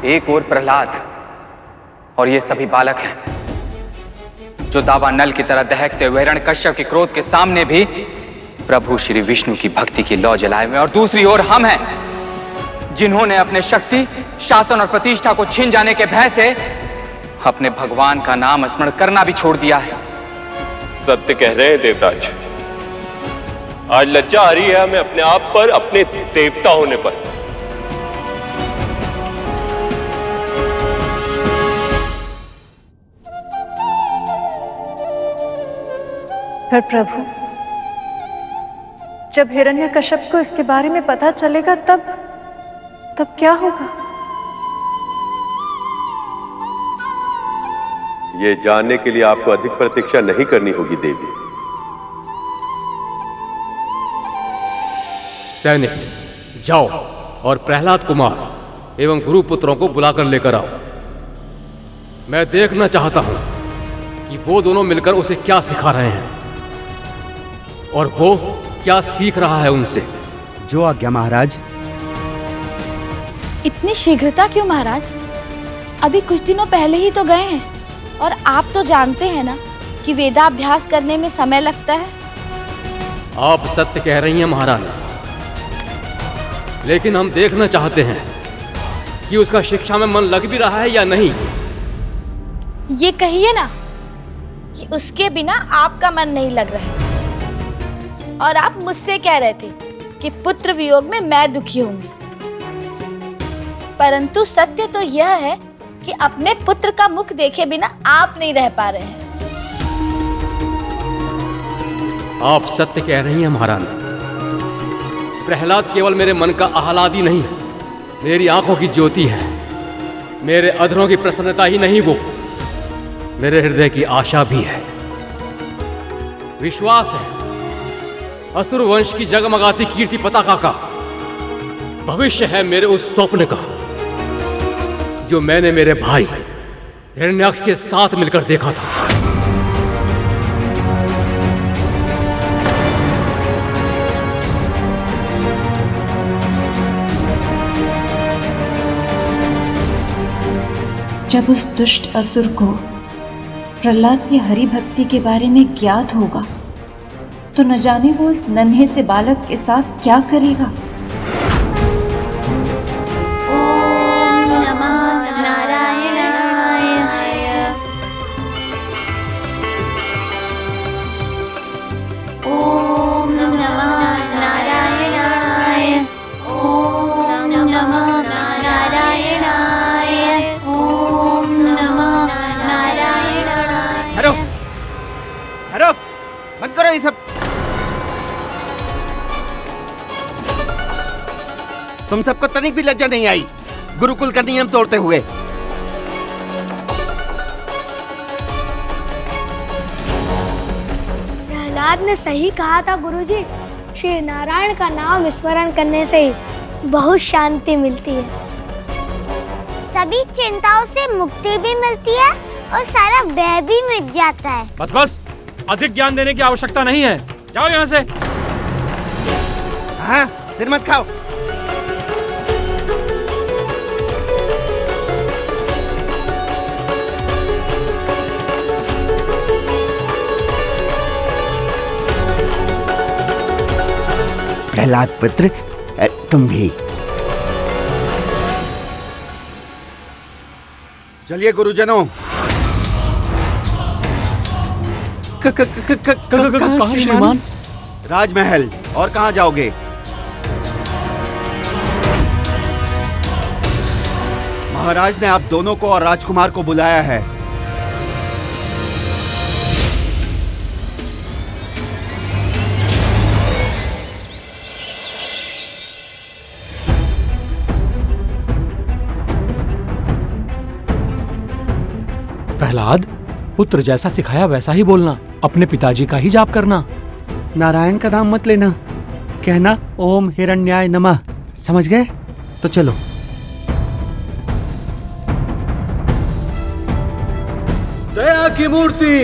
एक ओर प्रहलाद और ये सभी बालक हैं जो दावानल की तरह दहकते हुए हिरण्यकश्यप के क्रोध के सामने भी प्रभु श्री विष्णु की भक्ति की लौ जलाए हुए, और दूसरी ओर हम हैं जिन्होंने अपने शक्ति, शासन और प्रतिष्ठा को छीन जाने के भय से अपने भगवान का नाम स्मरण करना भी छोड़ दिया है। सत्य कह रहे हैं देवराज। आज लज्जा आ रही है हमें अपने आप पर, अपने देवता होने पर। पर प्रभु, जब हिरण्यकश्यप को इसके बारे में पता चलेगा तब क्या होगा? ये जानने के लिए आपको अधिक प्रतीक्षा नहीं करनी होगी देवी। सैनिक, जाओ और प्रहलाद कुमार एवं गुरुपुत्रों को बुलाकर लेकर आओ। मैं देखना चाहता हूं कि वो दोनों मिलकर उसे क्या सिखा रहे हैं और वो क्या सीख रहा है उनसे। जो आज्ञा महाराज। इतनी शीघ्रता क्यों महाराज? अभी कुछ दिनों पहले ही तो गए हैं, और आप तो जानते हैं ना कि वेदाभ्यास करने में समय लगता है। आप सत्य कह रही हैं महारानी, लेकिन हम देखना चाहते हैं कि उसका शिक्षा में मन लग भी रहा है या नहीं। ये कहिए ना कि उसके बिना आपका मन नहीं लग रहा है, और आप मुझसे कह रहे थे कि पुत्र वियोग में मैं दुखी होंगी। परंतु सत्य तो यह है कि अपने पुत्र का मुख देखे बिना आप नहीं रह पा रहे हैं। आप सत्य कह रही हैं महारानी। प्रहलाद केवल मेरे मन का आह्लादी नहीं, मेरी आंखों की ज्योति है। मेरे अधरों की प्रसन्नता ही नहीं, वो मेरे हृदय की आशा भी है। विश्वास है असुर वंश की जगमगाती कीर्ति पताका का भविष्य है मेरे उस स्वप्न का जो मैंने मेरे भाई हिरण्याक्ष के साथ मिलकर देखा था। जब उस दुष्ट असुर को प्रहलाद की हरि भक्ति के बारे में ज्ञात होगा तो न जाने वो उस नन्हे से बालक के साथ क्या करेगा। मत करो ये सब। तुम सबको तनिक भी लज्जा नहीं आई गुरुकुल का नियम तोड़ते हुए। प्रहलाद ने सही कहा था गुरुजी। श्री नारायण का नाम स्मरण करने से ही बहुत शांति मिलती है, सभी चिंताओं से मुक्ति भी मिलती है और सारा भय भी मिट जाता है। बस बस, अधिक ज्ञान देने की आवश्यकता नहीं है। जाओ यहाँ से। हाँ, सिर मत खाओ। प्रहलाद पुत्र, तुम भी चलिए गुरुजनों। कहाँ श्रीमान? राजमहल। और कहाँ जाओगे? महाराज ने आप दोनों को और राजकुमार को बुलाया है। प्रहलाद, पुत्र जैसा सिखाया वैसा ही बोलना, अपने पिताजी का ही जाप करना। नारायण का नाम मत लेना, कहना ओम हिरण्याय नमः। समझ गए? तो चलो। दया की मूर्ति,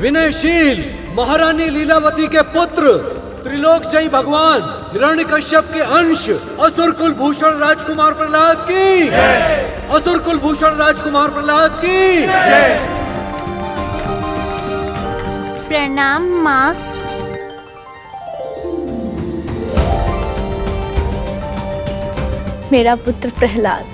विनयशील महारानी लीलावती के पुत्र, त्रिलोक जयी भगवान हिरण्यकश्यप के अंश, असुर कुल भूषण राजकुमार प्रहलाद की जय। असुर कुलभूषण राजकुमार प्रहलाद की जय। प्रणाम माँ। मेरा पुत्र प्रहलाद,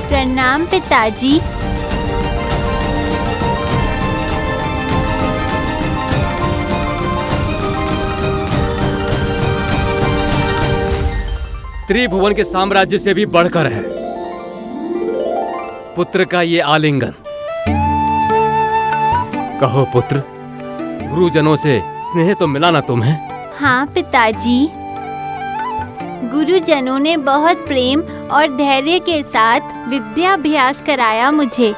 प्रणाम पिताजी। त्रिभुवन के साम्राज्य से भी बढ़कर है पुत्र का ये आलिंगन। कहो पुत्र, गुरुजनों से स्नेह तो मिला ना तुम्हें? हाँ पिताजी, गुरुजनों ने बहुत प्रेम और धैर्य के साथ विद्याभ्यास कराया मुझे।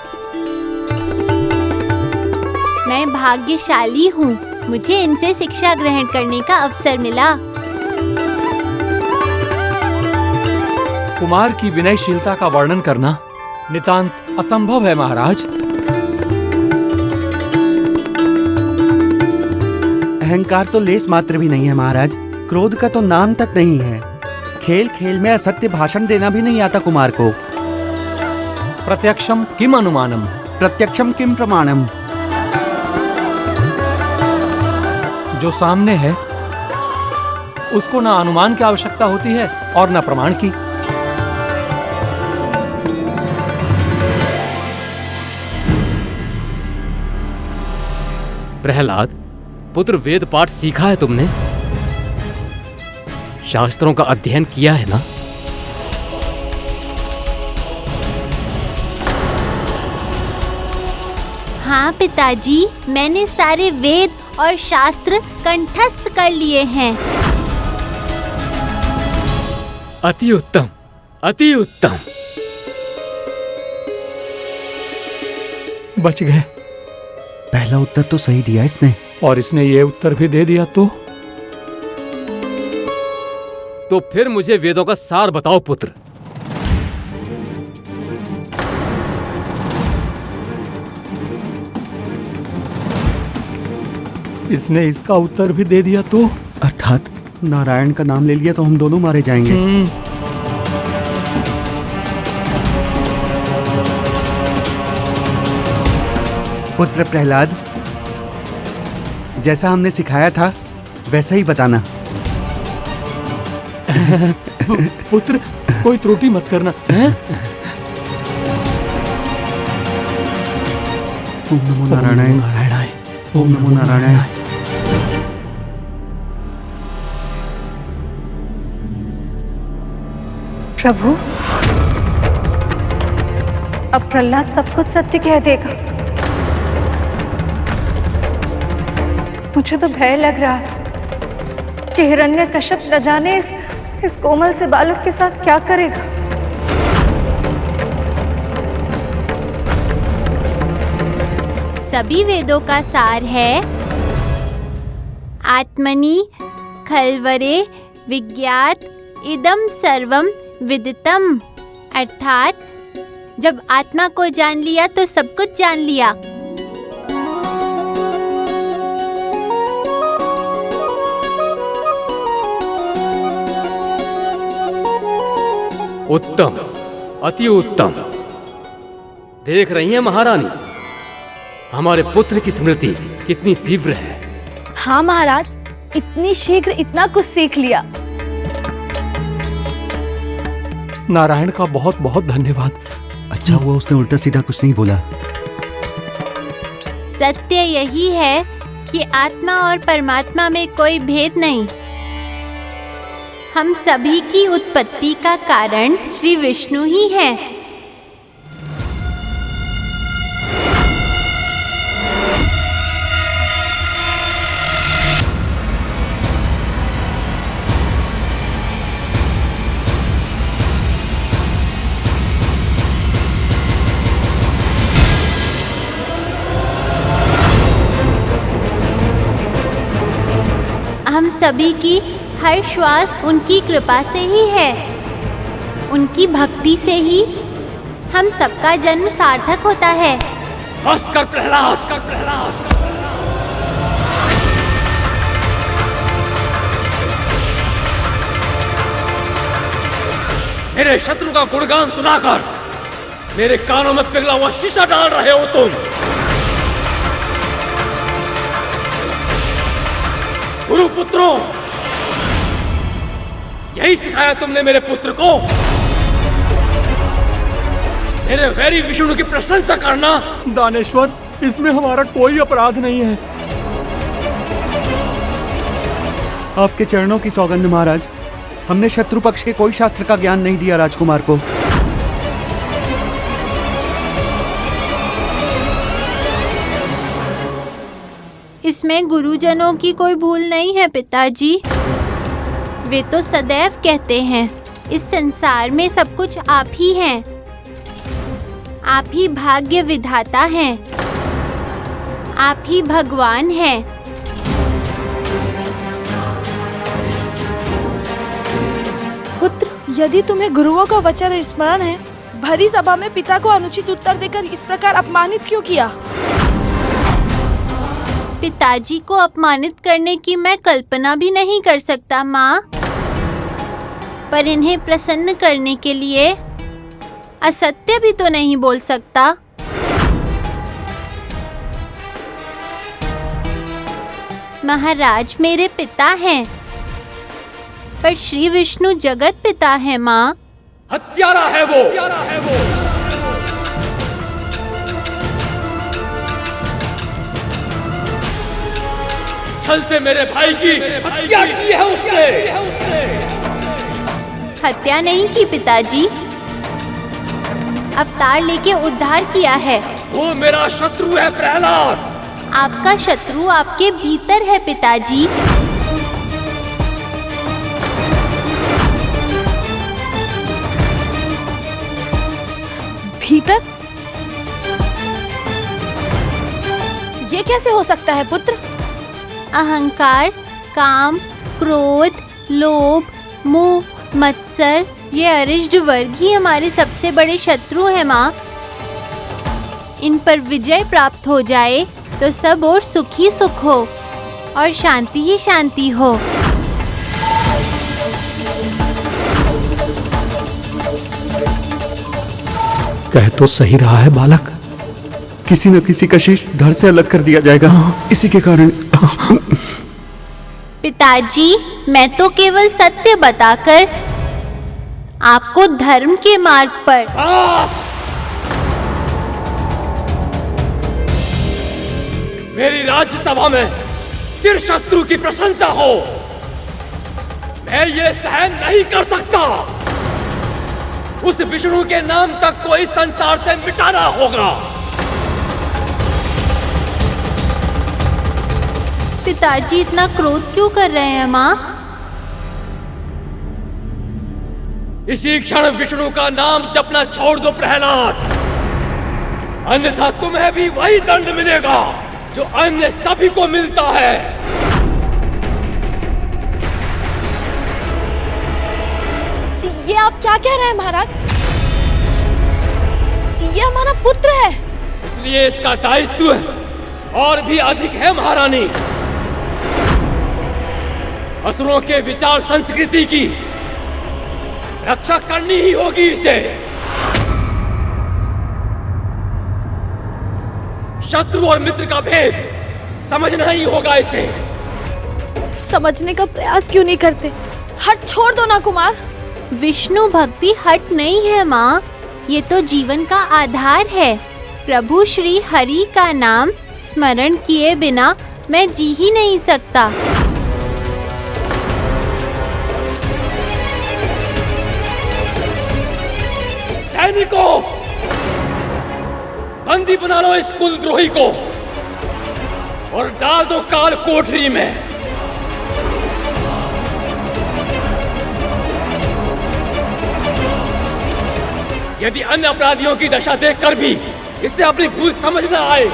मैं भाग्यशाली हूँ, मुझे इनसे शिक्षा ग्रहण करने का अवसर मिला। कुमार की विनयशीलता का वर्णन करना नितांत असंभव है महाराज। अहंकार तो लेस मात्र भी नहीं है महाराज, क्रोध का तो नाम तक नहीं है। खेल खेल में असत्य भाषण देना भी नहीं आता कुमार को। प्रत्यक्षम किम अनुमानम, प्रत्यक्षम किम प्रमाणम। जो सामने है उसको ना अनुमान की आवश्यकता होती है और ना प्रमाण की। प्रहलाद पुत्र, वेद पाठ सीखा है तुमने? शास्त्रों का अध्ययन किया है ना? हाँ पिताजी, मैंने सारे वेद और शास्त्र कंठस्थ कर लिए हैं। अति उत्तम, अति उत्तम। बच गए। पहला उत्तर तो सही दिया इसने। और इसने ये उत्तर भी दे दिया तो फिर मुझे वेदों का सार बताओ पुत्र। इसने इसका उत्तर भी दे दिया तो? अर्थात नारायण का नाम ले लिया तो हम दोनों मारे जाएंगे। पुत्र प्रहलाद, जैसा हमने सिखाया था वैसा ही बताना। पुत्र, कोई त्रुटि मत करना हैं? ओम नमो नारायणाय, नारायणाय, ओम नमो नारायणाय। प्रभु, अब प्रहलाद सब कुछ सत्य कह देगा। मुझे तो भय लग रहा है कि हिरण्यकश्यप न जाने इस कोमल से बालक के साथ क्या करेगा। सभी वेदों का सार है आत्मनि खल्वरे विज्ञात इदम सर्वम विदितम। अर्थात जब आत्मा को जान लिया तो सब कुछ जान लिया। उत्तम, अति उत्तम। देख रही हैं महारानी, हमारे पुत्र की स्मृति कितनी तीव्र है। हाँ महाराज, इतनी शीघ्र इतना कुछ सीख लिया। नारायण का बहुत बहुत धन्यवाद। अच्छा हुआ उसने उल्टा सीधा कुछ नहीं बोला। सत्य यही है कि आत्मा और परमात्मा में कोई भेद नहीं। हम सभी की उत्पत्ति का कारण श्री विष्णु ही है। हम सभी की हर श्वास उनकी कृपा से ही है। उनकी भक्ति से ही हम सबका जन्म सार्थक होता है। बस कर प्रहलाद, कर प्रहलाद। मेरे शत्रु का गुणगान सुनाकर मेरे कानों में पिघला हुआ शीशा डाल रहे हो तुम। गुरुपुत्रों, यही सिखाया तुमने मेरे पुत्र को? मेरे वैरी विष्णु की प्रशंसा करना? दानेश्वर, इसमें हमारा कोई अपराध नहीं है। आपके चरणों की सौगंध महाराज, हमने शत्रु पक्ष के कोई शास्त्र का ज्ञान नहीं दिया राजकुमार को। इसमें गुरुजनों की कोई भूल नहीं है पिताजी। वे तो सदैव कहते हैं इस संसार में सब कुछ आप ही हैं। आप ही भाग्य विधाता हैं। आप ही भगवान हैं। पुत्र, यदि तुम्हें गुरुओं का वचन स्मरण है, भरी सभा में पिता को अनुचित उत्तर देकर इस प्रकार अपमानित क्यों किया? पिताजी को अपमानित करने की मैं कल्पना भी नहीं कर सकता माँ, पर इन्हें प्रसन्न करने के लिए असत्य भी तो नहीं बोल सकता। महाराज मेरे पिता हैं, पर श्री विष्णु जगत पिता है माँ। हत्यारा है वो। छल से मेरे भाई की हत्या की है उसने। हत्या नहीं की पिताजी, अवतार लेके उद्धार किया है। वो मेरा शत्रु है प्रहलाद। आपका शत्रु आपके भीतर है पिताजी। भीतर? ये कैसे हो सकता है पुत्र? अहंकार, काम, क्रोध, लोभ, मोह, मत्सर, ये अरिष्ट वर्ग ही हमारे सबसे बड़े शत्रु हैं माँ। इन पर विजय प्राप्त हो जाए तो सब और सुख ही सुख हो और शांति ही शांति हो। कह तो सही रहा है बालक। किसी न किसी का शीश धड़ से अलग कर दिया जाएगा, इसी के कारण। पिताजी, मैं तो केवल सत्य बताकर आपको धर्म के मार्ग पर। मेरी राज्यसभा में चिर शत्रु की प्रशंसा हो, मैं ये सहन नहीं कर सकता। उस विष्णु के नाम तक को इस संसार से मिटाना होगा। पिताजी इतना क्रोध क्यों कर रहे हैं माँ? इसी क्षण विष्णु का नाम जपना छोड़ दो प्रहलाद, अन्यथा तुम्हें भी वही दंड मिलेगा जो अन्य सभी को मिलता है। ये आप क्या कह रहे हैं महाराज? ये हमारा पुत्र है। इसलिए इसका दायित्व और भी अधिक है महारानी। असुरों के विचार संस्कृति की रक्षा करनी ही होगी इसे। शत्रु और मित्र का भेद समझना ही होगा इसे। समझने का प्रयास क्यों नहीं करते? हट छोड़ दो ना कुमार। विष्णु भक्ति हट नहीं है माँ, ये तो जीवन का आधार है। प्रभु श्री हरि का नाम स्मरण किए बिना मैं जी ही नहीं सकता। सैनिकों, बंदी बना लो इस कुलद्रोही को और डाल दो काल कोठरी में। यदि अन्य अपराधियों की दशा देखकर भी इसे अपनी भूल समझ न आए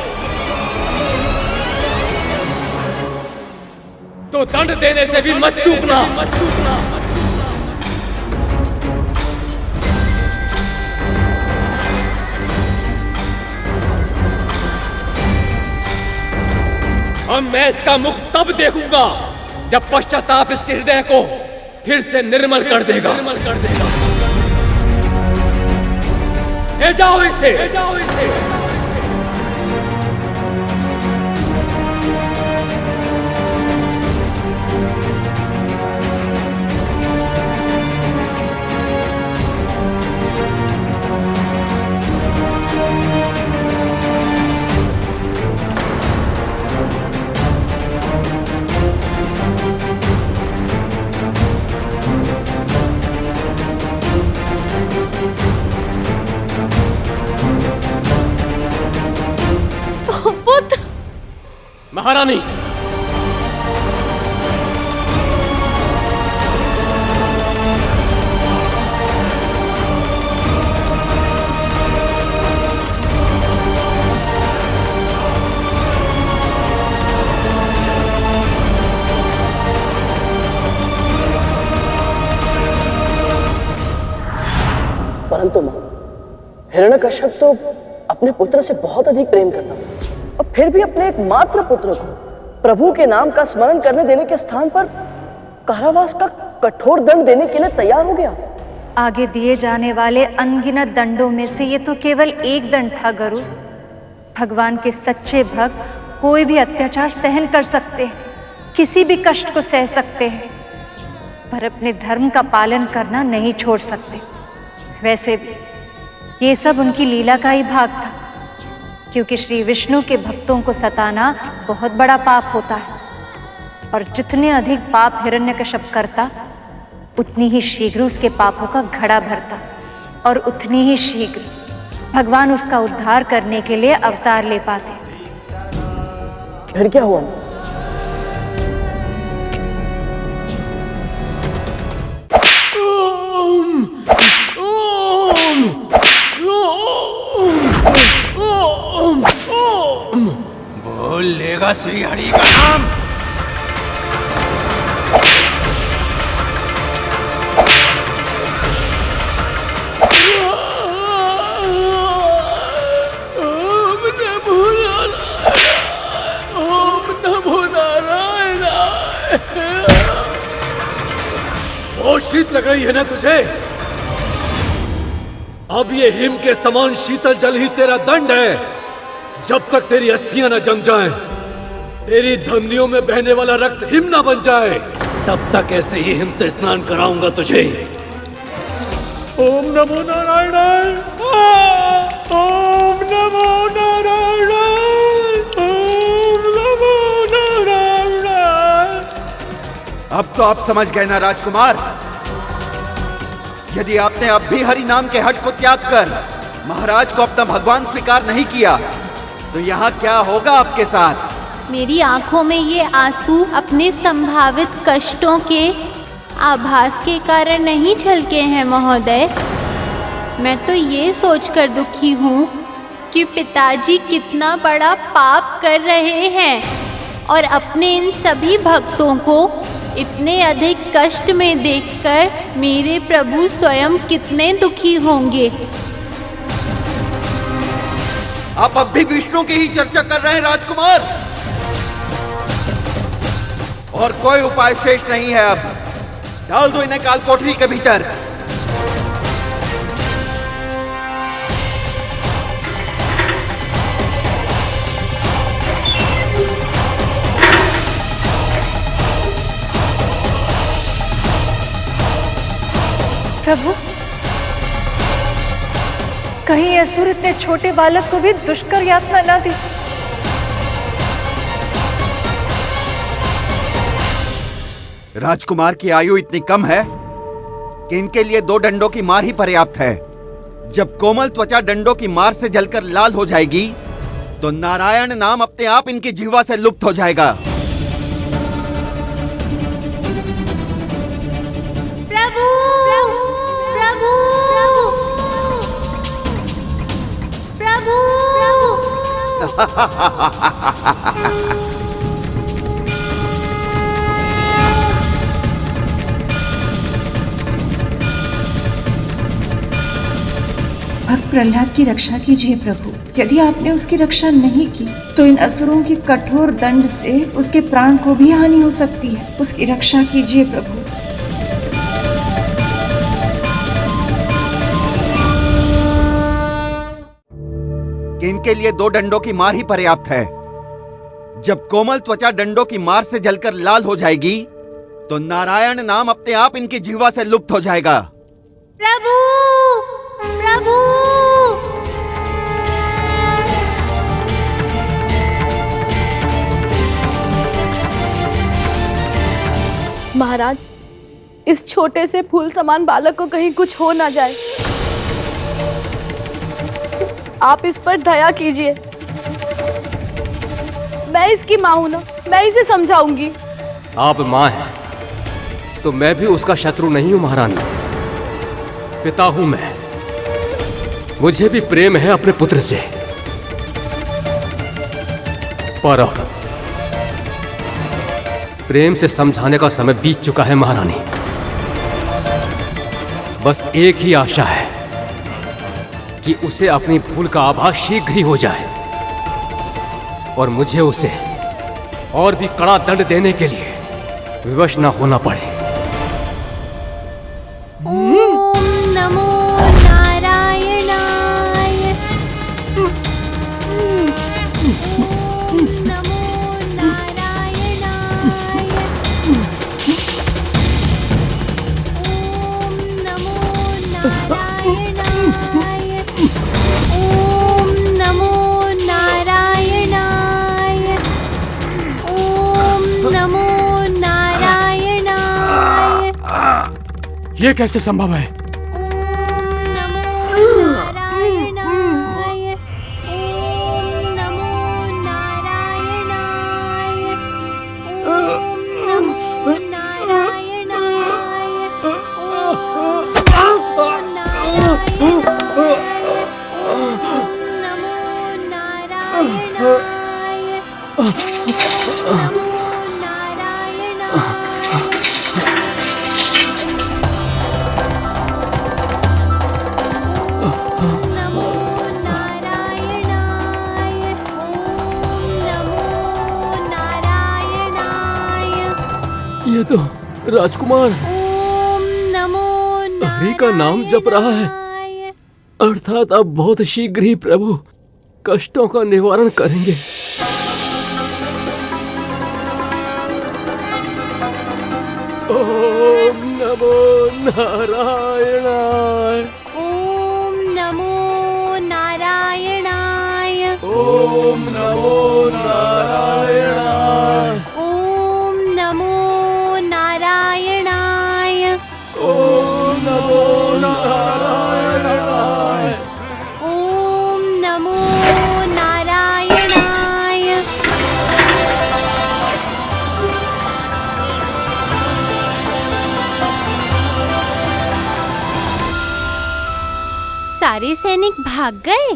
तो दंड देने से भी मत चूकना। अब मैं इसका मुख तब देखूंगा जब पश्चाताप इसके हृदय को फिर से निर्मल कर देगा। ले जाओ इसे। महारानी, परंतु मां, हिरण्यकश्यप तो अपने पुत्र से बहुत अधिक प्रेम करता था और फिर भी अपने एकमात्र पुत्र को प्रभु के नाम का स्मरण करने देने के स्थान पर कारावास का कठोर दंड देने के लिए तैयार हो गया। आगे दिए जाने वाले अनगिनत दंडों में से ये तो केवल एक दंड था गरुड़। भगवान के सच्चे भक्त कोई भी अत्याचार सहन कर सकते हैं, किसी भी कष्ट को सह सकते हैं, पर अपने धर्म का पालन करना नहीं छोड़ सकते। वैसे भी ये सब उनकी लीला का ही भाग था, क्योंकि श्री विष्णु के भक्तों को सताना बहुत बड़ा पाप होता है और जितने अधिक पाप हिरण्यकश्यप करता उतनी ही शीघ्र उसके पापों का घड़ा भरता और उतनी ही शीघ्र भगवान उसका उद्धार करने के लिए अवतार ले पाते। फिर क्या हुआ? बोल लेगा श्री हरि का नाम। बहुत शीत लग रही है ना तुझे? अब ये हिम के समान शीतल जल ही तेरा दंड है। जब तक तेरी अस्थियां न जम जाएं, तेरी धमनियों में बहने वाला रक्त हिम न बन जाए, तब तक ऐसे ही हिम से स्नान कराऊंगा तुझे। ओम नमो नारायण, ओम नमो नारायण, ओम नमो नारायण। अब तो आप समझ गए ना राजकुमार? यदि आपने अब भी हरि नाम के हट को त्याग कर महाराज को अपना भगवान स्वीकार नहीं किया तो यहाँ क्या होगा आपके साथ? मेरी आंखों में ये आंसू अपने संभावित कष्टों के आभास के कारण नहीं छलके हैं महोदय। मैं तो ये सोचकर दुखी हूँ कि पिताजी कितना बड़ा पाप कर रहे हैं और अपने इन सभी भक्तों को इतने अधिक कष्ट में देखकर मेरे प्रभु स्वयं कितने दुखी होंगे। आप अब भी विष्णु की ही चर्चा कर रहे हैं राजकुमार, और कोई उपाय शेष नहीं है। अब डाल दो इन्हें काल कोठरी के भीतर। प्रभु, कहीं असुर इतने छोटे बालक को भी दुष्कर यातना ना दी। राजकुमार की आयु इतनी कम है कि इनके लिए 2 डंडों की मार ही पर्याप्त है। जब कोमल त्वचा डंडों की मार से जलकर लाल हो जाएगी तो नारायण नाम अपने आप इनकी जिह्वा से लुप्त हो जाएगा। प्रभु, प्रभु, प्रभु, भक्त प्रहलाद की रक्षा कीजिए प्रभु। यदि आपने उसकी रक्षा नहीं की तो इन असुरों के कठोर दंड से उसके प्राण को भी हानि हो सकती है। उसकी रक्षा कीजिए प्रभु। कि इनके लिए 2 डंडों की मार ही पर्याप्त है। जब कोमल त्वचा डंडों की मार से जलकर लाल हो जाएगी तो नारायण नाम अपने आप इनकी जिह्वा से लुप्त हो जाएगा। प्रभु, प्रभु। महाराज, इस छोटे से फूल समान बालक को कहीं कुछ हो ना जाए, आप इस पर दया कीजिए। मैं इसकी माँ हूं ना, मैं इसे समझाऊंगी। आप माँ हैं तो मैं भी उसका शत्रु नहीं हूं महारानी। पिता हूं मैं, मुझे भी प्रेम है अपने पुत्र से। पर अब प्रेम से समझाने का समय बीत चुका है महारानी। बस एक ही आशा है कि उसे अपनी भूल का आभास शीघ्र ही हो जाए और मुझे उसे और भी कड़ा दंड देने के लिए विवश न होना पड़े। ओम नमो नारायणाय। ओम नमो नारायणाय। ओम नमो नारायणाय। ओम नमो नारायणाय। ओम नमो नारायणाय। ये कैसे संभव है? ओम नमो नारायणाय। ओम नमो नारायणाय। ओम नमो नारायणाय। ओम नमो नारायणाय। ओम नमो नारायणाय। नमो नारायणाय। नमो नारायणाय। ओम नमो नारायणाय। ये तो राजकुमार ओम नमो हरि का नाम जप रहा है, अर्थात अब बहुत शीघ्र ही प्रभु कष्टों का निवारण करेंगे। ओम नमो नारायणाय। ओम नमो नारायणाय। ओम नमो नारायणाय। ओम नमो नारायणाय। ओम नमो नारायणाय। ओम नमो नारायणाय। सारे सैनिक भाग गए।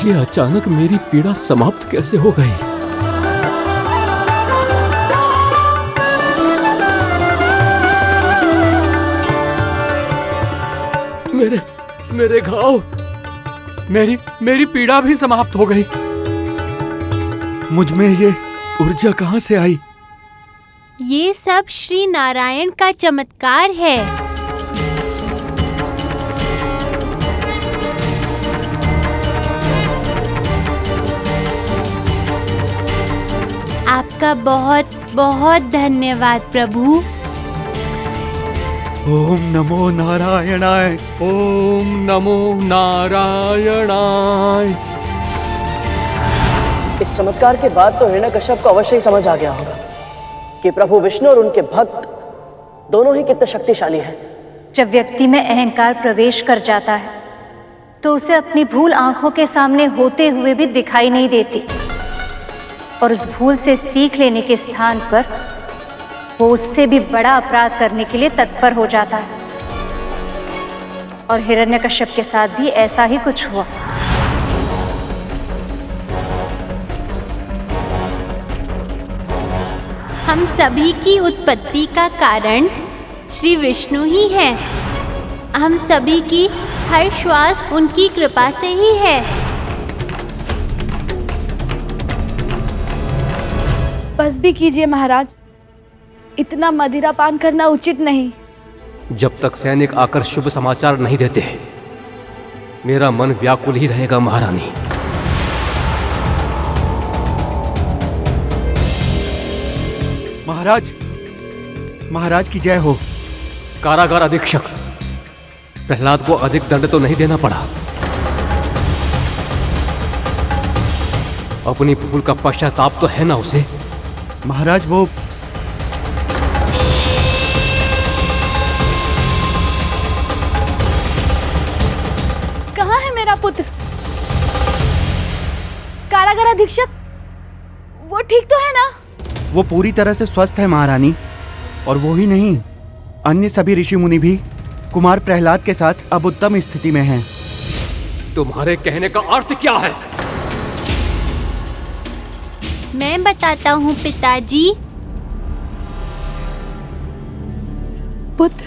ये अचानक मेरी पीड़ा समाप्त कैसे हो गई? मेरे घाव, मेरी पीड़ा भी समाप्त हो गई। मुझ में ये ऊर्जा कहां से आई? ये सब श्री नारायण का चमत्कार है। आपका बहुत बहुत धन्यवाद प्रभु। ओम नमो नारायणाय। ओम नमो नारायणाय। इस चमत्कार के बाद तो हिरण्यकश्यप को अवश्य ही समझ आ गया होगा कि प्रभु विष्णु और उनके भक्त दोनों ही कितने शक्तिशाली हैं। जब व्यक्ति में अहंकार प्रवेश कर जाता है तो उसे अपनी भूल आंखों के सामने होते हुए भी दिखाई नहीं देती और उस भूल से सीख लेने के स्थान पर वो उससे भी बड़ा अपराध करने के लिए तत्पर हो जाता है। और हिरण्यकश्यप के साथ भी ऐसा ही कुछ हुआ। हम सभी की उत्पत्ति का कारण श्री विष्णु ही है। हम सभी की हर श्वास उनकी कृपा से ही है। बस भी कीजिए महाराज, इतना मदिरा पान करना उचित नहीं। जब तक सैनिक आकर शुभ समाचार नहीं देते, मेरा मन व्याकुल ही रहेगा महारानी। महाराज, महाराज की जय हो। कारागार अधीक्षक, प्रहलाद को अधिक दंड तो नहीं देना पड़ा। अपनी भूल का पश्चाताप तो है ना उसे? महाराज वो कहाँ है मेरा पुत्र? कारागार अधीक्षक, वो ठीक तो है ना? वो पूरी तरह से स्वस्थ है महारानी। और वो ही नहीं, अन्य सभी ऋषि मुनि भी कुमार प्रहलाद के साथ अब उत्तम स्थिति में हैं। तुम्हारे कहने का अर्थ क्या है? मैं बताता हूँ पिताजी। पुत्र,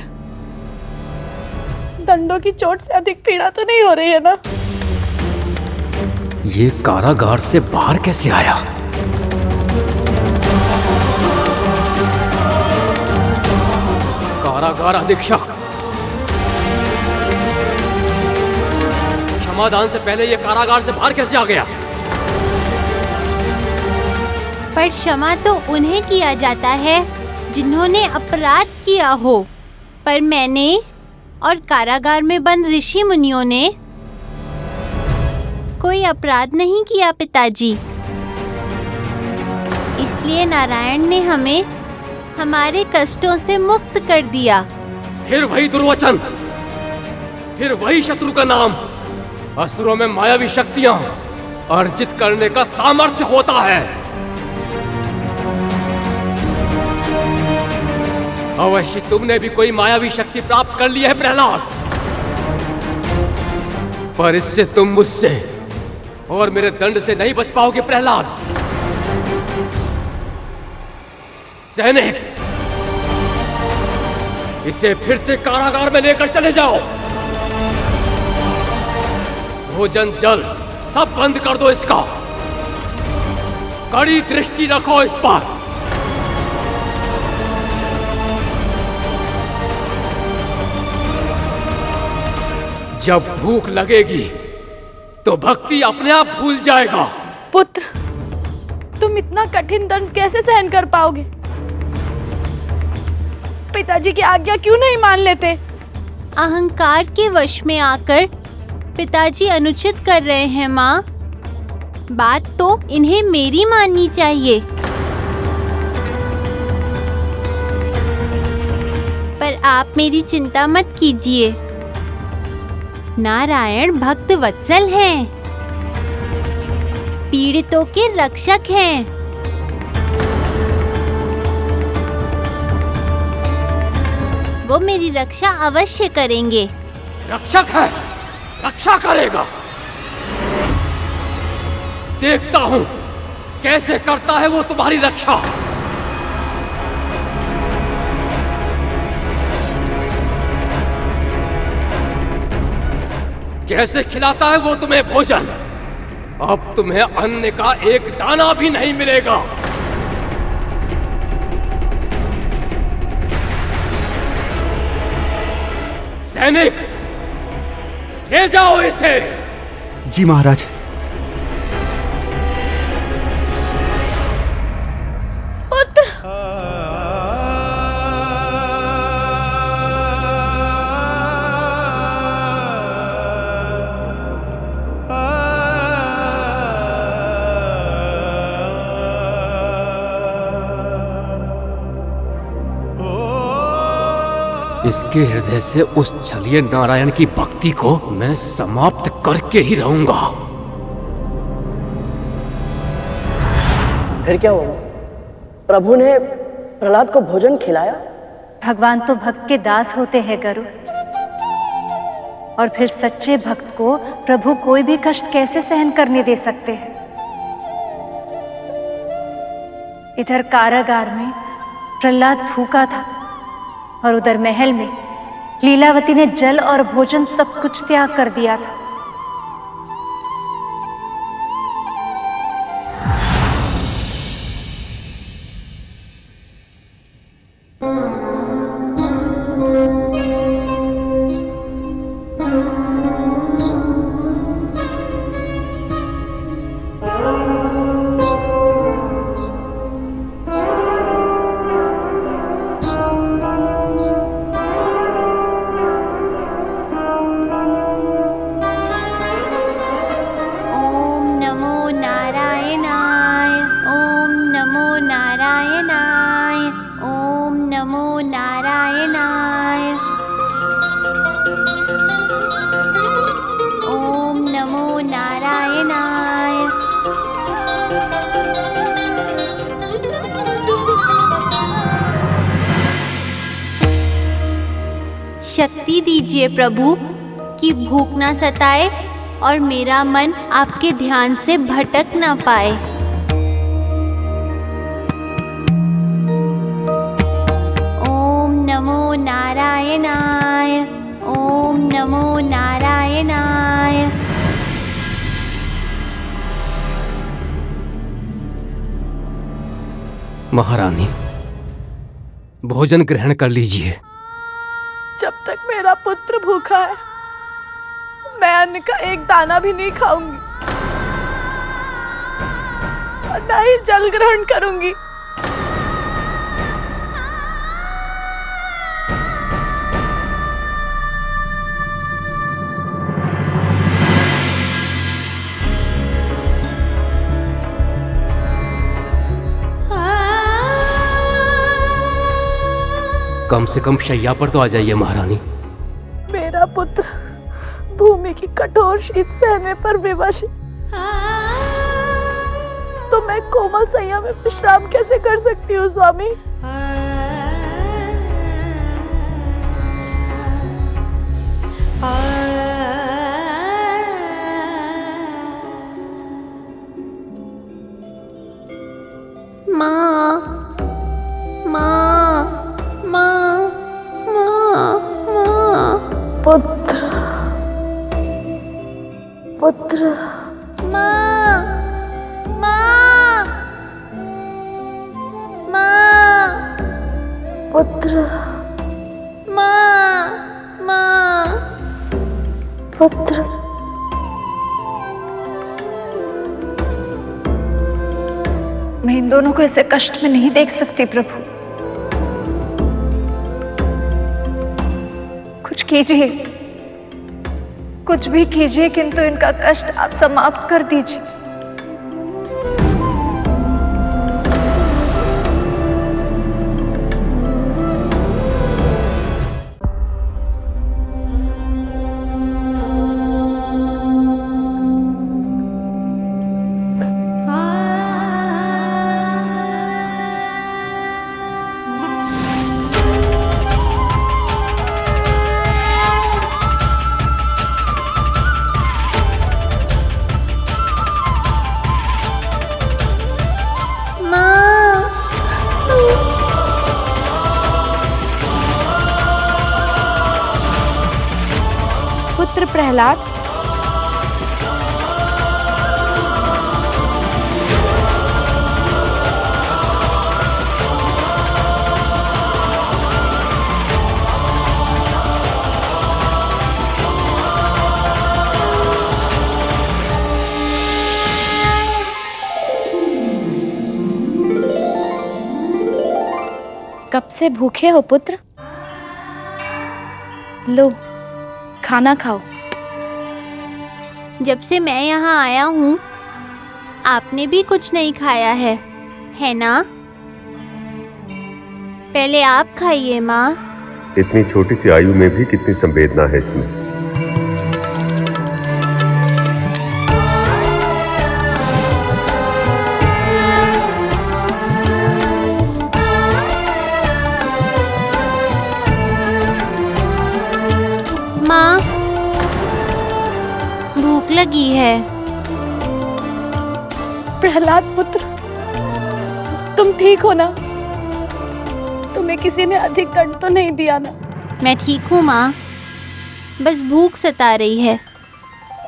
दंडों की चोट से अधिक पीड़ा तो नहीं हो रही है ना? ये कारागार से बाहर कैसे आया? कारागार अधीक्षक, क्षमादान से पहले ये कारागार से बाहर कैसे आ गया? पर क्षमा तो उन्हें किया जाता है जिन्होंने अपराध किया हो, पर मैंने और कारागार में बंद ऋषि मुनियों ने कोई अपराध नहीं किया पिताजी। इसलिए नारायण ने हमें हमारे कष्टों से मुक्त कर दिया। फिर वही दुर्वचन, फिर वही शत्रु का नाम। असुरों में मायावी शक्तियां अर्जित करने का सामर्थ्य होता है। अवश्य तुमने भी कोई मायावी शक्ति प्राप्त कर ली है प्रहलाद, पर इससे तुम मुझसे और मेरे दंड से नहीं बच पाओगे प्रहलाद। सैनिक, इसे फिर से कारागार में लेकर चले जाओ। भोजन जल सब बंद कर दो इसका। कड़ी दृष्टि रखो इस पर। जब भूख लगेगी तो भक्ति अपने आप भूल जाएगा। पुत्र, तुम इतना कठिन दंड कैसे सहन कर पाओगे? पिताजी की आज्ञा क्यों नहीं मान लेते? अहंकार के वश में आकर पिताजी अनुचित कर रहे हैं माँ। बात तो इन्हें मेरी माननी चाहिए। पर आप मेरी चिंता मत कीजिए। नारायण भक्त वत्सल हैं, पीड़ितों के रक्षक हैं। वो मेरी रक्षा अवश्य करेंगे। रक्षक है, रक्षा करेगा। देखता हूं कैसे करता है वो तुम्हारी रक्षा। कैसे खिलाता है वो तुम्हें भोजन। अब तुम्हें अन्न का एक दाना भी नहीं मिलेगा। सैनिक, ले जाओ इसे। जी महाराज। पुत्र, इसके हृदय से उस छलिए नारायण की भक्ति को मैं समाप्त करके ही रहूंगा। फिर क्या हुआ? प्रभु ने प्रहलाद को भोजन खिलाया? भगवान तो भक्त के दास होते हैं गरुड़। और फिर सच्चे भक्त को प्रभु कोई भी कष्ट कैसे सहन करने दे सकते हैं। इधर कारागार में प्रहलाद भूखा था और उधर महल में लीलावती ने जल और भोजन सब कुछ त्याग कर दिया था। शक्ति दीजिए प्रभु कि भूख ना सताए और मेरा मन आपके ध्यान से भटक ना पाए। ओम नमो नारायणाय, ओम नमो नारायणाय। महारानी, भोजन ग्रहण कर लीजिए। जब तक मेरा पुत्र भूखा है मैं अन्न का एक दाना भी नहीं खाऊंगी और न ही जल ग्रहण करूंगी। कम से कम शैया पर तो आ जाइए महारानी। मेरा पुत्र भूमि की कठोर शीत सहने पर विवश, तो मैं कोमल सैया में विश्राम कैसे कर सकती हूँ स्वामी? माँ, माँ, माँ, माँ, माँ। पुत्र, पुत्र। माँ, माँ, माँ। पुत्र, माँ, माँ। पुत्र। मैं इन दोनों को ऐसे कष्ट में नहीं देख सकती प्रभु। कुछ कीजिए, कुछ भी कीजिए, किंतु इनका कष्ट आप समाप्त कर दीजिए। पुत्र प्रहलाद, कब से भूखे हो पुत्र? लो खाना खाओ। जब से मैं यहाँ आया हूँ आपने भी कुछ नहीं खाया है ना? पहले आप खाइए माँ। इतनी छोटी सी आयु में भी कितनी संवेदना है इसमें। माँ, भूख लगी है। प्रहलाद पुत्र, तुम ठीक हो ना? तुम्हें किसी ने अधिक दंड तो नहीं दिया ना? मैं ठीक हूँ माँ, बस भूख सता रही है।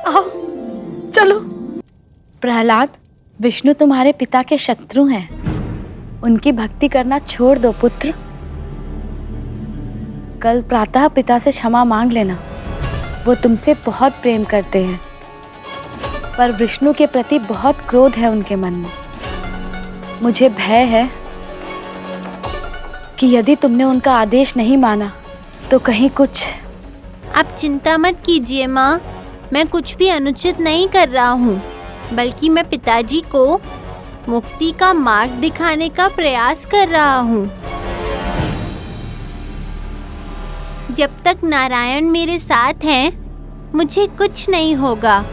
आओ चलो। प्रहलाद, विष्णु तुम्हारे पिता के शत्रु हैं। उनकी भक्ति करना छोड़ दो पुत्र। कल प्रातः पिता से क्षमा मांग लेना। वो तुमसे बहुत प्रेम करते हैं, पर विष्णु के प्रति बहुत क्रोध है उनके मन में। मुझे भय है कि यदि तुमने उनका आदेश नहीं माना तो कहीं कुछ। आप चिंता मत कीजिए माँ, मैं कुछ भी अनुचित नहीं कर रहा हूँ, बल्कि मैं पिताजी को मुक्ति का मार्ग दिखाने का प्रयास कर रहा हूँ। जब तक नारायण मेरे साथ हैं, मुझे कुछ नहीं होगा।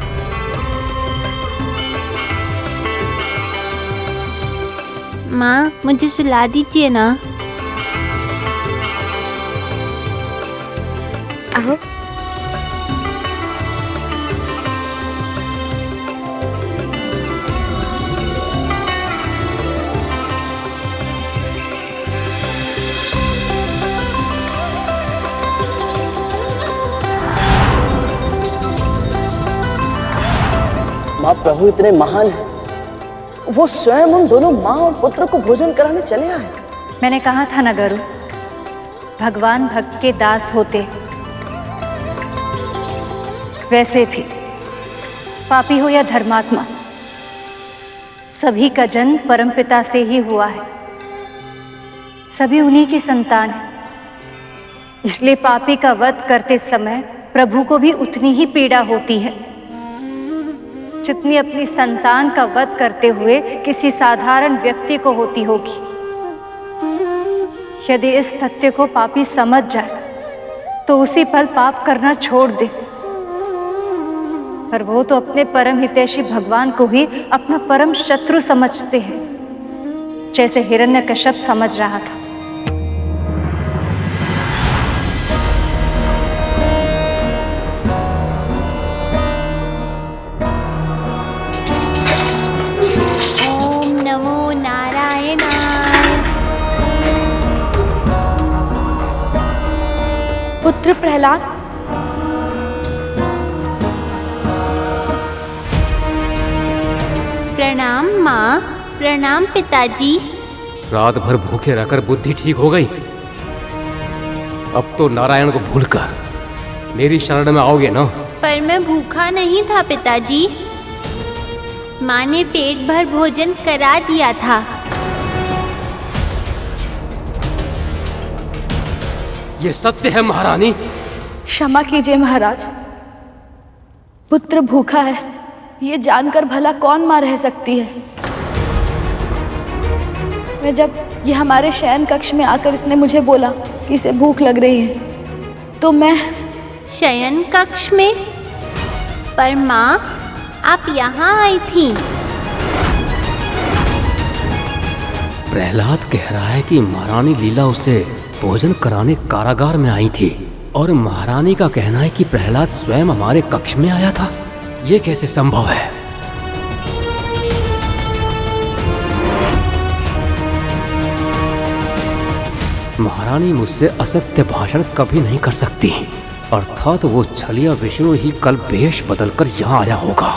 माँ, मुझे सुला दीजिए ना। आओ। माँ, प्रभु इतने महान हैं, वो स्वयं उन दोनों माँ और पुत्र को भोजन कराने चले आए। मैंने कहा था ना गुरु, भगवान भक्त के दास होते। वैसे भी पापी हो या धर्मात्मा, सभी का जन्म परमपिता से ही हुआ है। सभी उन्हीं की संतान है। इसलिए पापी का वध करते समय प्रभु को भी उतनी ही पीड़ा होती है जितनी अपनी संतान का वध करते हुए किसी साधारण व्यक्ति को होती होगी। यदि इस तथ्य को पापी समझ जाए तो उसी पल पाप करना छोड़ दे। पर वो तो अपने परम हितैषी भगवान को ही अपना परम शत्रु समझते हैं, जैसे हिरण्यकश्यप समझ रहा था। ओम नमो नारायणाय। पुत्र प्रहलाद, प्रणाम माँ, प्रणाम पिताजी। रात भर भूखे रहकर बुद्धि ठीक हो गई। अब तो नारायण को भूलकर मेरी शरण में आओगे ना? पर मैं भूखा नहीं था पिताजी, माँ ने पेट भर भोजन करा दिया था। ये सत्य है महारानी? क्षमा कीजिए महाराज, पुत्र भूखा है ये जानकर भला कौन माँ रह सकती है। मैं जब ये हमारे शयन कक्ष में आकर इसने मुझे बोला कि इसे भूख लग रही है तो मैं। शयन कक्ष में? पर माँ, आप यहाँ आई थी। प्रहलाद कह रहा है कि महारानी लीला उसे भोजन कराने कारागार में आई थी, और महारानी का कहना है कि प्रहलाद स्वयं हमारे कक्ष में आया था। ये कैसे संभव है? महारानी मुझसे असत्य भाषण कभी नहीं कर सकती, अर्थात वो छलिया विष्णु ही कल वेश बदलकर यहाँ आया होगा।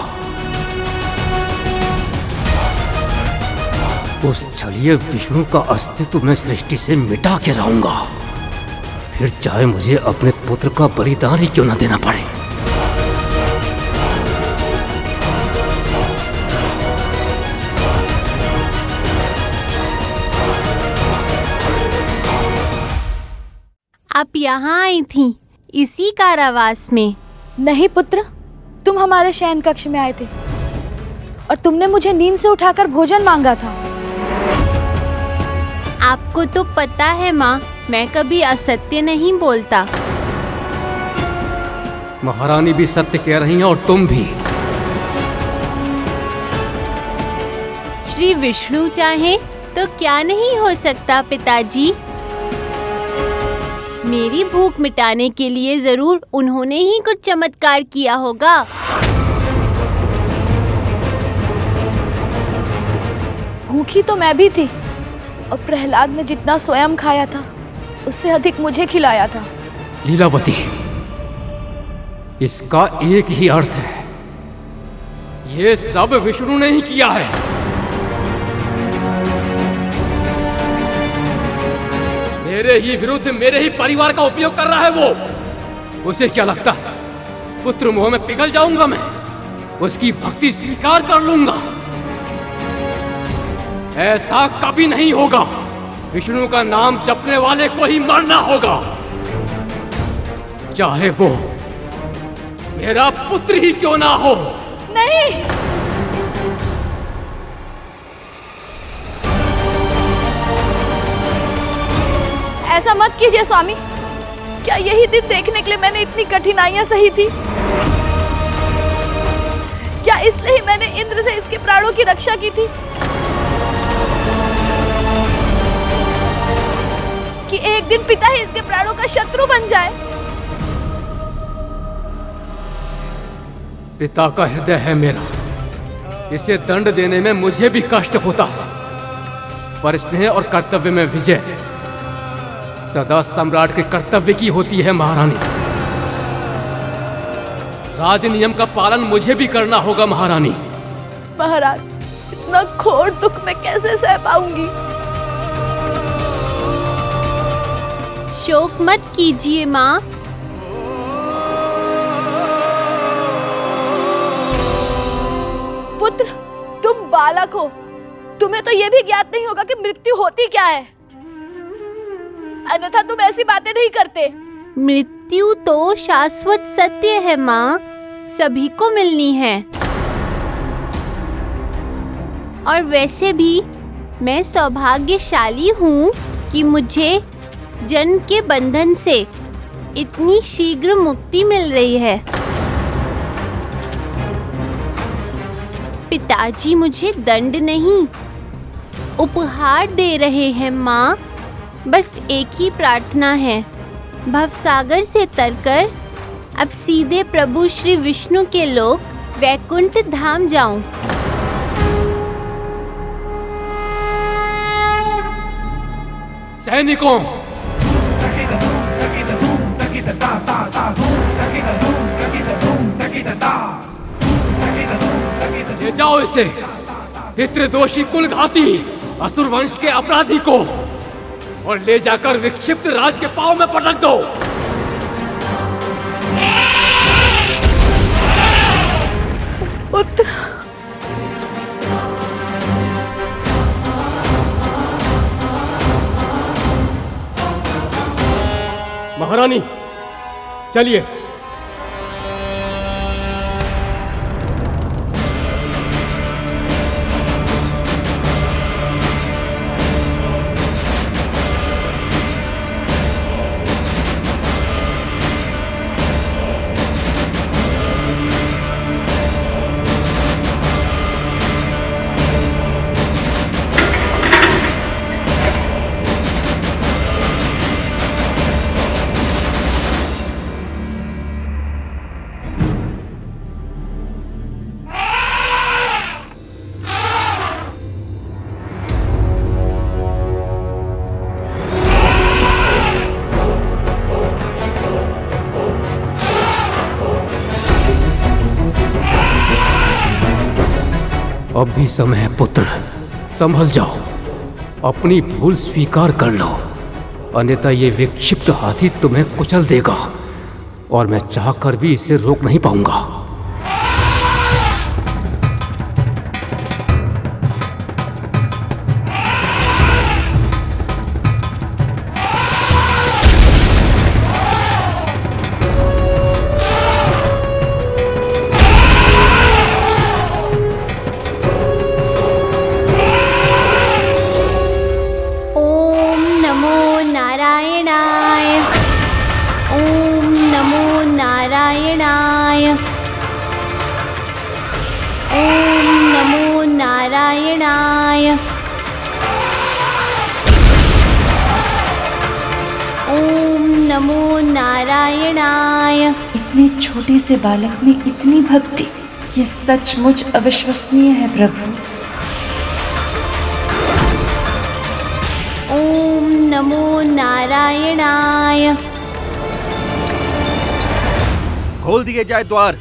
उस छलिया विष्णु का अस्तित्व मैं सृष्टि से मिटा के रहूंगा, फिर चाहे मुझे अपने पुत्र का बलिदान ही क्यों न देना पड़े। आप यहाँ आई थी इसी कारावास में? नहीं पुत्र, तुम हमारे शयन कक्ष में आए थे और तुमने मुझे नींद से उठाकर भोजन मांगा था। आपको तो पता है माँ, मैं कभी असत्य नहीं बोलता। महारानी भी सत्य कह रही हैं और तुम भी। श्री विष्णु चाहे तो क्या नहीं हो सकता पिताजी। मेरी भूख मिटाने के लिए जरूर उन्होंने ही कुछ चमत्कार किया होगा। भूखी तो मैं भी थी, और प्रहलाद ने जितना स्वयं खाया था उससे अधिक मुझे खिलाया था। लीलावती, इसका एक ही अर्थ है, ये सब विष्णु ने ही किया है। मेरे ही विरुद्ध मेरे ही परिवार का उपयोग कर रहा है वो। उसे क्या लगता है पुत्र मोह में पिघल जाऊंगा मैं, उसकी भक्ति स्वीकार कर लूंगा? ऐसा कभी नहीं होगा। विष्णु का नाम जपने वाले को ही मरना होगा, चाहे वो मेरा पुत्र ही क्यों ना हो। नहीं, ऐसा मत कीजिए स्वामी। क्या यही दिन देखने के लिए मैंने इतनी कठिनाइयां सही थी? क्या इसलिए ही मैंने इंद्र से इसके प्राणों की रक्षा की थी कि एक दिन पिता ही इसके प्राणों का शत्रु बन जाए? पिता का हृदय है मेरा, इसे दंड देने में मुझे भी कष्ट होता है, पर स्नेह और कर्तव्य में विजय सदा सम्राट के कर्तव्य की होती है महारानी। राज नियम का पालन मुझे भी करना होगा महारानी। महाराज, इतना घोर दुख मैं कैसे सह पाऊंगी? शोक मत कीजिए माँ। पुत्र, तुम बालक हो, तुम्हें तो यह भी ज्ञात नहीं होगा कि मृत्यु होती क्या है, अन्यथा तुम ऐसी बातें नहीं करते। मृत्यु तो शाश्वत सत्य है माँ, सभी को मिलनी है। और वैसे भी मैं सौभाग्यशाली हूँ कि मुझे जन्म के बंधन से इतनी शीघ्र मुक्ति मिल रही है। पिताजी मुझे दंड नहीं, उपहार दे रहे हैं माँ। बस एक ही प्रार्थना है, भवसागर से तरकर अब सीधे प्रभु श्री विष्णु के लोक वैकुंठ धाम जाऊं। सैनिकों, ले जाओ इसे, पितृदोषी कुलघाती असुर वंश के अपराधी को, और ले जाकर विक्षिप्त राज के पांव में पटक दो। पुत्र, महारानी चलिए। अब भी समय है पुत्र, संभल जाओ, अपनी भूल स्वीकार कर लो, अन्यथा ये विक्षिप्त हाथी तुम्हें कुचल देगा और मैं चाहकर भी इसे रोक नहीं पाऊंगा। इतने छोटे से बालक में इतनी भक्ति, ये सचमुच अविश्वसनीय है प्रभु। नमो नारायणाय। खोल दिए जाए द्वार।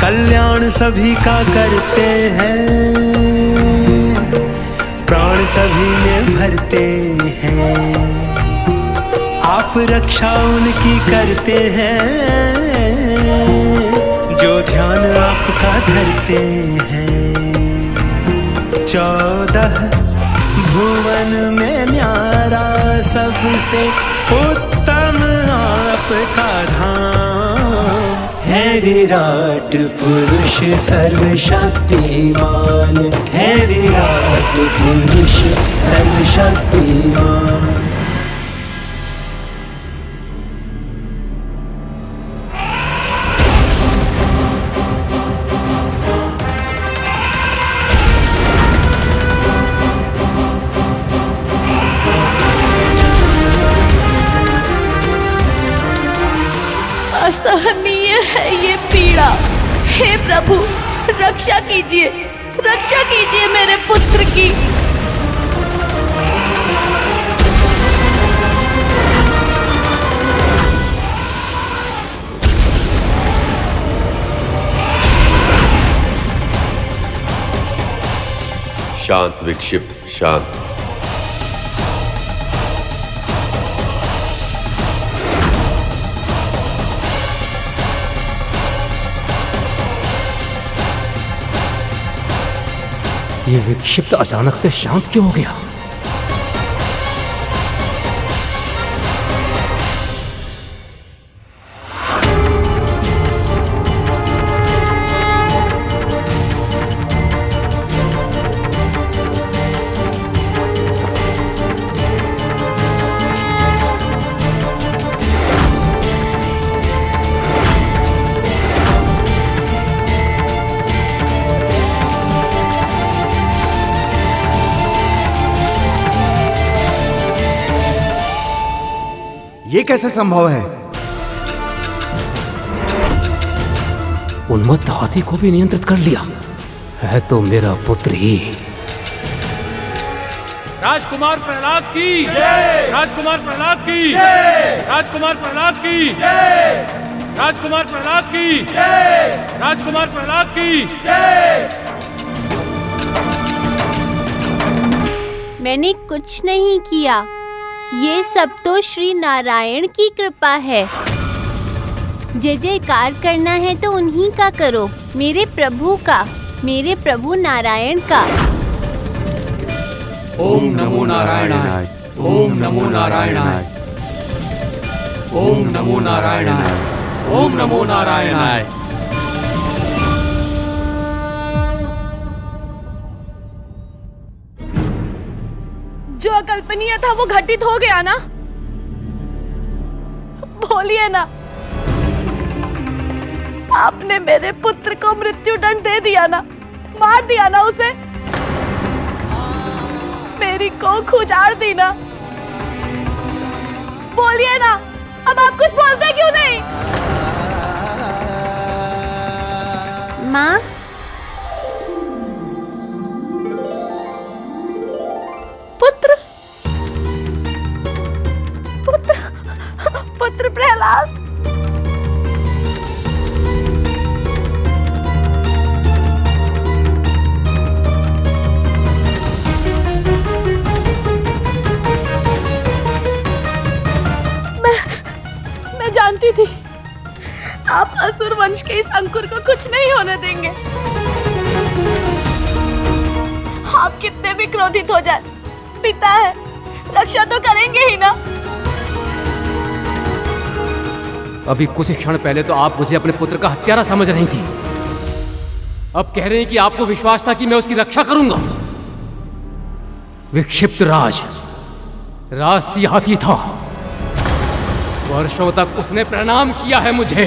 कल्याण सभी का करते हैं, प्राण सभी में भरते हैं, आप रक्षा उनकी करते हैं जो ध्यान आपका धरते हैं। 14 भुवन में न्यारा सबसे उत्तम आपका धाम है। विराट पुरुष सर्वशक्तिमान है, विराट पुरुष सर्वशक्तिमान। असहनीय है ये पीड़ा। हे प्रभु, रक्षा कीजिए मेरे पुत्र की। शांत विक्षिप्त, शांत। ये विक्षिप्त अचानक से शांत क्यों हो गया? ये कैसे संभव है? उन्मत्त हाथी को भी नियंत्रित कर लिया है तो मेरा पुत्र ही। राजकुमार प्रहलाद की जय, राजकुमार प्रहलाद की जय, राजकुमार प्रहलाद की जय, राजकुमार प्रहलाद की जय, राजकुमार प्रहलाद की जय। मैंने कुछ नहीं किया, ये सब तो श्री नारायण की कृपा है। जय जयकार करना है तो उन्हीं का करो, मेरे प्रभु का, मेरे प्रभु नारायण का। ओम नमो नारायणाय, ओम नमो नारायणाय, ओम नमो नारायणाय, ओम नमो नारायणाय। जो अकल्पनीय था वो घटित हो गया ना? बोलिए ना। आपने मेरे पुत्र को मृत्यु दंड दे दिया ना, मार दिया ना उसे, मेरी कोख उजाड़ दी ना। बोलिए ना, अब आप कुछ बोलते क्यों नहीं? माँ, पुत्र पुत्र पुत्र प्रहलाद। मैं जानती थी आप असुर वंश के इस अंकुर को कुछ नहीं होने देंगे। आप कितने भी क्रोधित हो जाए, पिता है, रक्षा तो करेंगे ही ना। अभी कुछ क्षण पहले तो आप मुझे अपने पुत्र का हत्यारा समझ रही थी, अब कह रहे हैं कि आपको विश्वास था कि मैं उसकी रक्षा करूंगा। विक्षिप्त राज, राजसी हाथी था। वर्षों तक उसने प्रणाम किया है मुझे,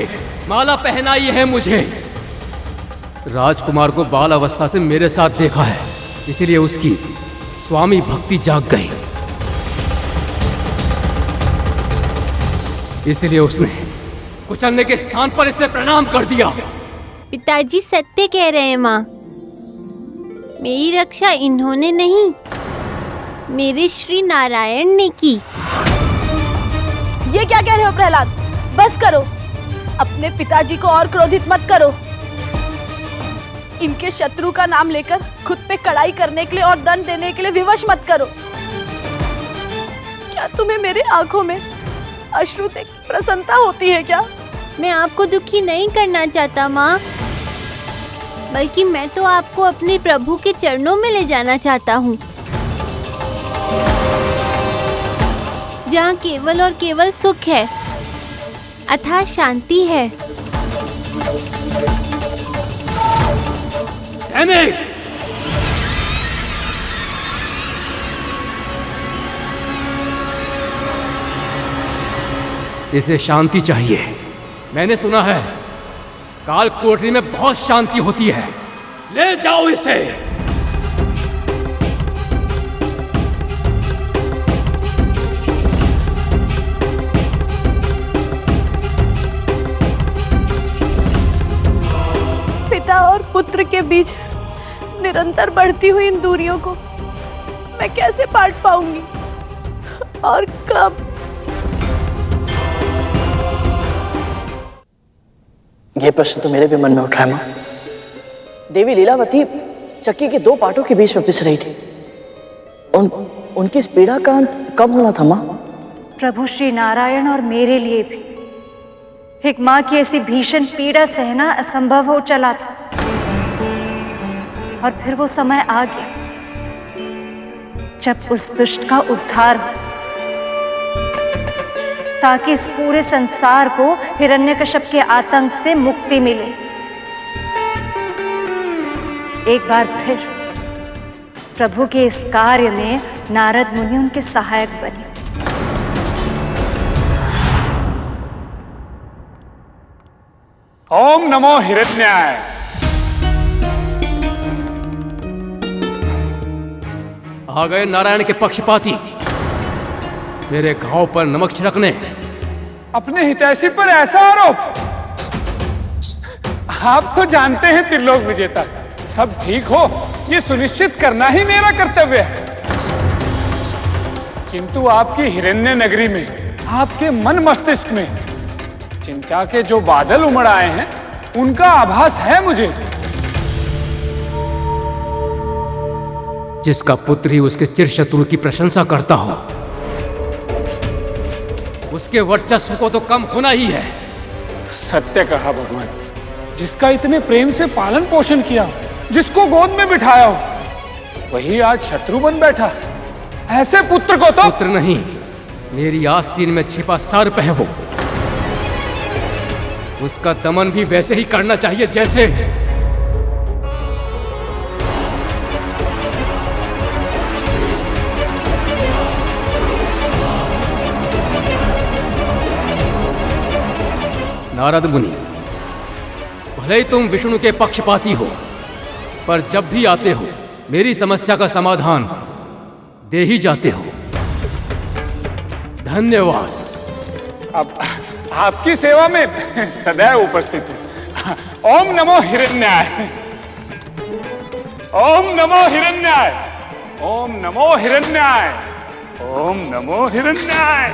माला पहनाई है मुझे। राजकुमार को बाल अवस्था से मेरे साथ देखा है, इसलिए उसकी स्वामी भक्ति जाग गई। इसलिए उसने कुचलने के स्थान पर इसे प्रणाम कर दिया। पिताजी सत्य कह रहे हैं माँ। मेरी रक्षा इन्होंने नहीं, मेरे श्री नारायण ने की। ये क्या कह रहे हो प्रहलाद? बस करो, अपने पिताजी को और क्रोधित मत करो। इनके शत्रु का नाम लेकर खुद पे कड़ाई करने के लिए और दंड देने के लिए विवश मत करो। क्या तुम्हें मेरे आंखों में अश्रु देख प्रसन्नता होती है क्या? मैं आपको दुखी नहीं करना चाहता माँ, बल्कि मैं तो आपको अपने प्रभु के चरणों में ले जाना चाहता हूँ, जहाँ केवल और केवल सुख है, अथाह शांति है। सैनिक, इसे शांति चाहिए। मैंने सुना है काल कोठरी में बहुत शांति होती है। ले जाओ इसे। पिता और पुत्र के बीच निरंतर बढ़ती हुई इन दूरियों को मैं कैसे पाट पाऊंगी और कब? यह प्रश्न तो मेरे भी मन में उठ रहा है माँ। देवी लीलावती चक्की के दो पाटों के बीच में पिस रही थी। उनकी इस पीड़ा का अंत कब होना था माँ? प्रभु श्री नारायण और मेरे लिए भी एक माँ की ऐसी भीषण पीड़ा सहना असंभव हो चला था, और फिर वो समय आ गया जब उस दुष्ट का उद्धार हो, ताकि इस पूरे संसार को हिरण्यकश्यप के आतंक से मुक्ति मिले। एक बार फिर प्रभु के इस कार्य में नारद मुनि उनके सहायक बने। ओम नमो हिरण्याय। आ गए नारायण के पक्षपाती, मेरे घाव पर नमक छिड़कने। अपने हितैषी पर ऐसा आरोप? आप तो जानते हैं त्रिलोक विजेता, सब ठीक हो ये सुनिश्चित करना ही मेरा कर्तव्य है। किंतु आपकी हिरण्य नगरी में, आपके मन मस्तिष्क में चिंता के जो बादल उमड़ आए हैं, उनका आभास है मुझे। जिसका पुत्र ही उसके चिरशत्रु की प्रशंसा करता हो, उसके वर्चस्व को तो कम होना ही है। सत्य कहा भगवान। जिसका इतने प्रेम से पालन पोषण किया, जिसको गोद में बिठाया हो, वही आज शत्रु बन बैठा। ऐसे पुत्र को तो पुत्र नहीं, मेरी आस्तीन में छिपा सर्प है वो। उसका दमन भी वैसे ही करना चाहिए जैसे नारद मुनि, भले ही तुम विष्णु के पक्षपाती हो, पर जब भी आते हो मेरी समस्या का समाधान दे ही जाते हो। धन्यवाद। अब आपकी सेवा में सदैव उपस्थित हूं। ओम नमो हिरण्याय। ओम नमो हिरण्याय। ओम नमो हिरण्याय। ओम नमो हिरण्याय।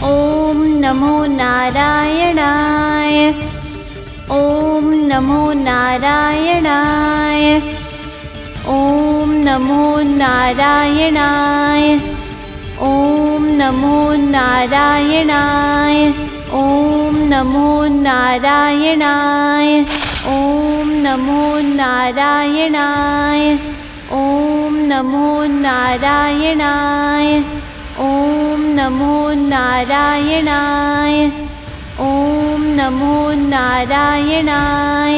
ओम नमो नारायणाय। ओम नमो नारायणाय। ओम नमो नारायणाय। ओम नमो नारायणाय। ओम नमो नारायणाय। ओम नमो नारायणाय। ओम नमो नारायणाय। ओम नमो नारायणाय। ओम नमो नारायणाय।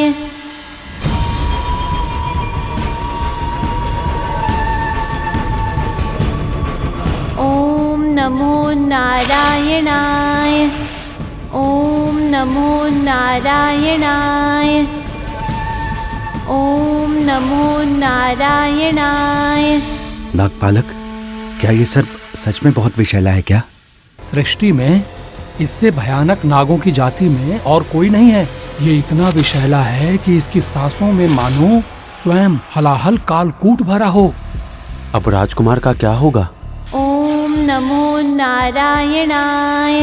नमो नारायणाय। ओम नमो नारायणाय। ओम नमो नारायणाय। नागपालक, क्या ये सर्प सच में बहुत विषैला है क्या? सृष्टि में इससे भयानक नागों की जाति में और कोई नहीं है। ये इतना विषैला है कि इसकी सांसों में मानो स्वयं हलाहल कालकूट भरा हो। अब राजकुमार का क्या होगा? ओम नमो नारायणाय।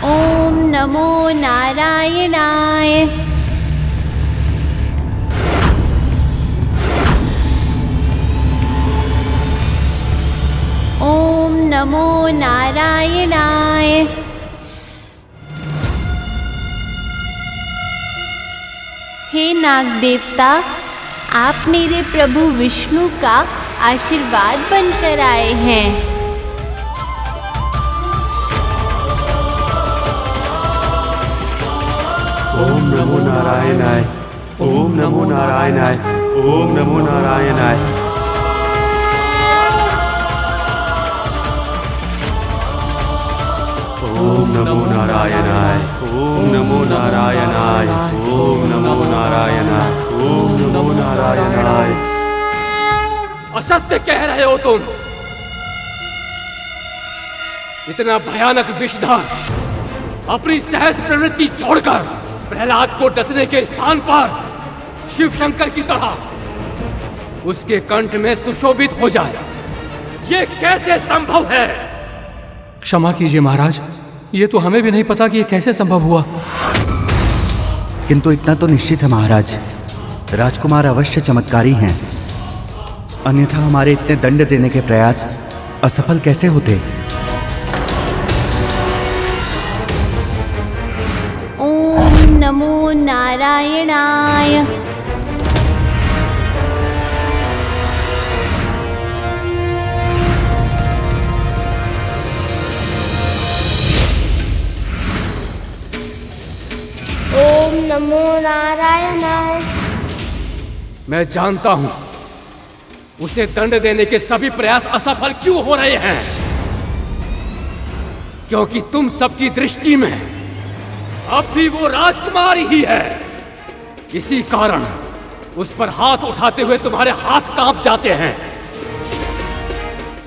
ओम नमो नारायणाय। ओम नमो नारायणाय। हे नाग देवता, आप मेरे प्रभु विष्णु का आशीर्वाद बनकर आए हैं। ओम नमो नारायणाय। ओम नमो नारायणाय। ओम नमो नारायणाय। ओम नमो नारायणाय। ओम नमो नारायणाय। ओम नमो नारायणाय। ओम नमो नारायणाय। असत्य कह रहे हो तुम। इतना भयानक विषधार अपनी सहज प्रवृत्ति छोड़कर प्रहलाद को डसने के स्थान पर शिव शंकर की तरह उसके कंठ में सुशोभित हो जाए, ये कैसे संभव है? क्षमा कीजिए महाराज, ये तो हमें भी नहीं पता कि ये कैसे संभव हुआ। किंतु इतना तो निश्चित है महाराज, राजकुमार अवश्य चमत्कारी हैं, अन्यथा हमारे इतने दंड देने के प्रयास असफल कैसे होते? ओम नमो नारायणाय। ओम नमो नारायणाय। मैं जानता हूं उसे दंड देने के सभी प्रयास असफल क्यों हो रहे हैं, क्योंकि तुम सबकी दृष्टि में अब भी वो राजकुमार ही है। इसी कारण उस पर हाथ उठाते हुए तुम्हारे हाथ कांप जाते हैं,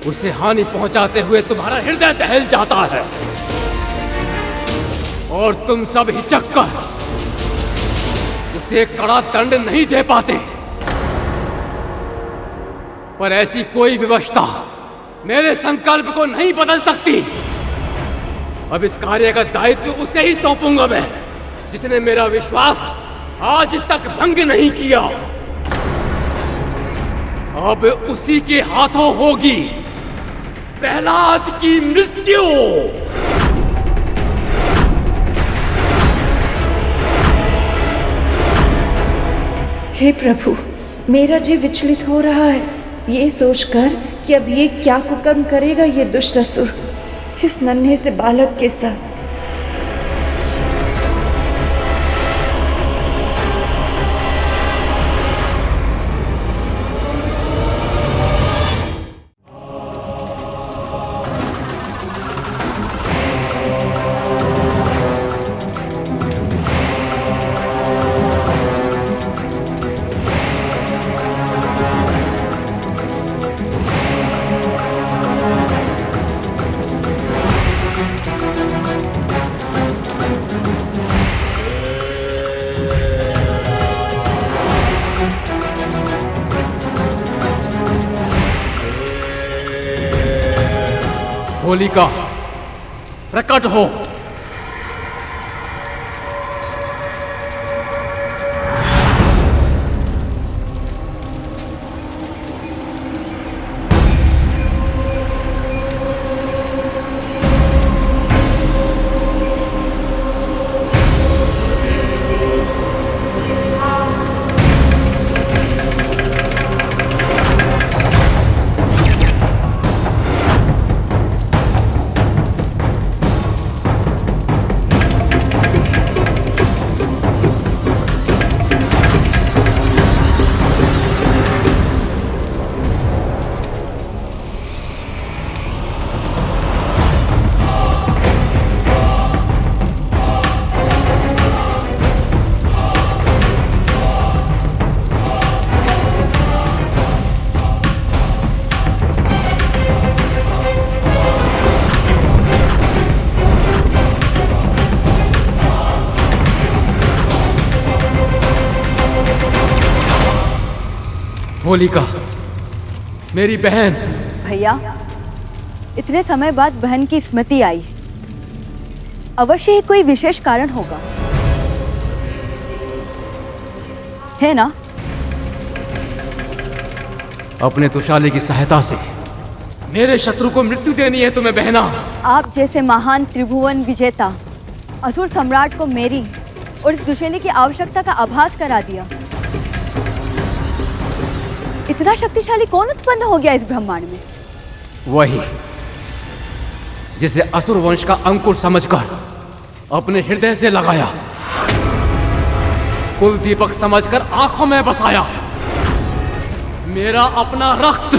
उसे हानि पहुंचाते हुए तुम्हारा हृदय दहल जाता है और तुम सब हिचक कर उसे कड़ा दंड नहीं दे पाते। पर ऐसी कोई विवशता मेरे संकल्प को नहीं बदल सकती। अब इस कार्य का दायित्व उसे ही सौंपूंगा मैं, जिसने मेरा विश्वास आज तक भंग नहीं किया। अब उसी के हाथों होगी प्रहलाद की मृत्यु। हे प्रभु, मेरा जीव विचलित हो रहा है, ये सोचकर कि अब ये क्या कुकर्म करेगा ये दुष्ट असुर इस नन्हे से बालक के साथ। होलिका प्रकट हो। होलिका, मेरी बहन। भैया, इतने समय बाद बहन की स्मृति आई, अवश्य ही कोई विशेष कारण होगा, है ना? अपने तुशाली की सहायता से मेरे शत्रु को मृत्यु देनी है तुम्हें बहना। आप जैसे महान त्रिभुवन विजेता असुर सम्राट को मेरी और इस दुशैले की आवश्यकता का आभास करा दिया। इतना शक्तिशाली कौन उत्पन्न हो गया इस ब्रह्मांड में? वही जिसे असुर वंश का अंकुर समझकर अपने हृदय से लगाया, कुल दीपक समझकर आंखों में बसाया। मेरा अपना रक्त,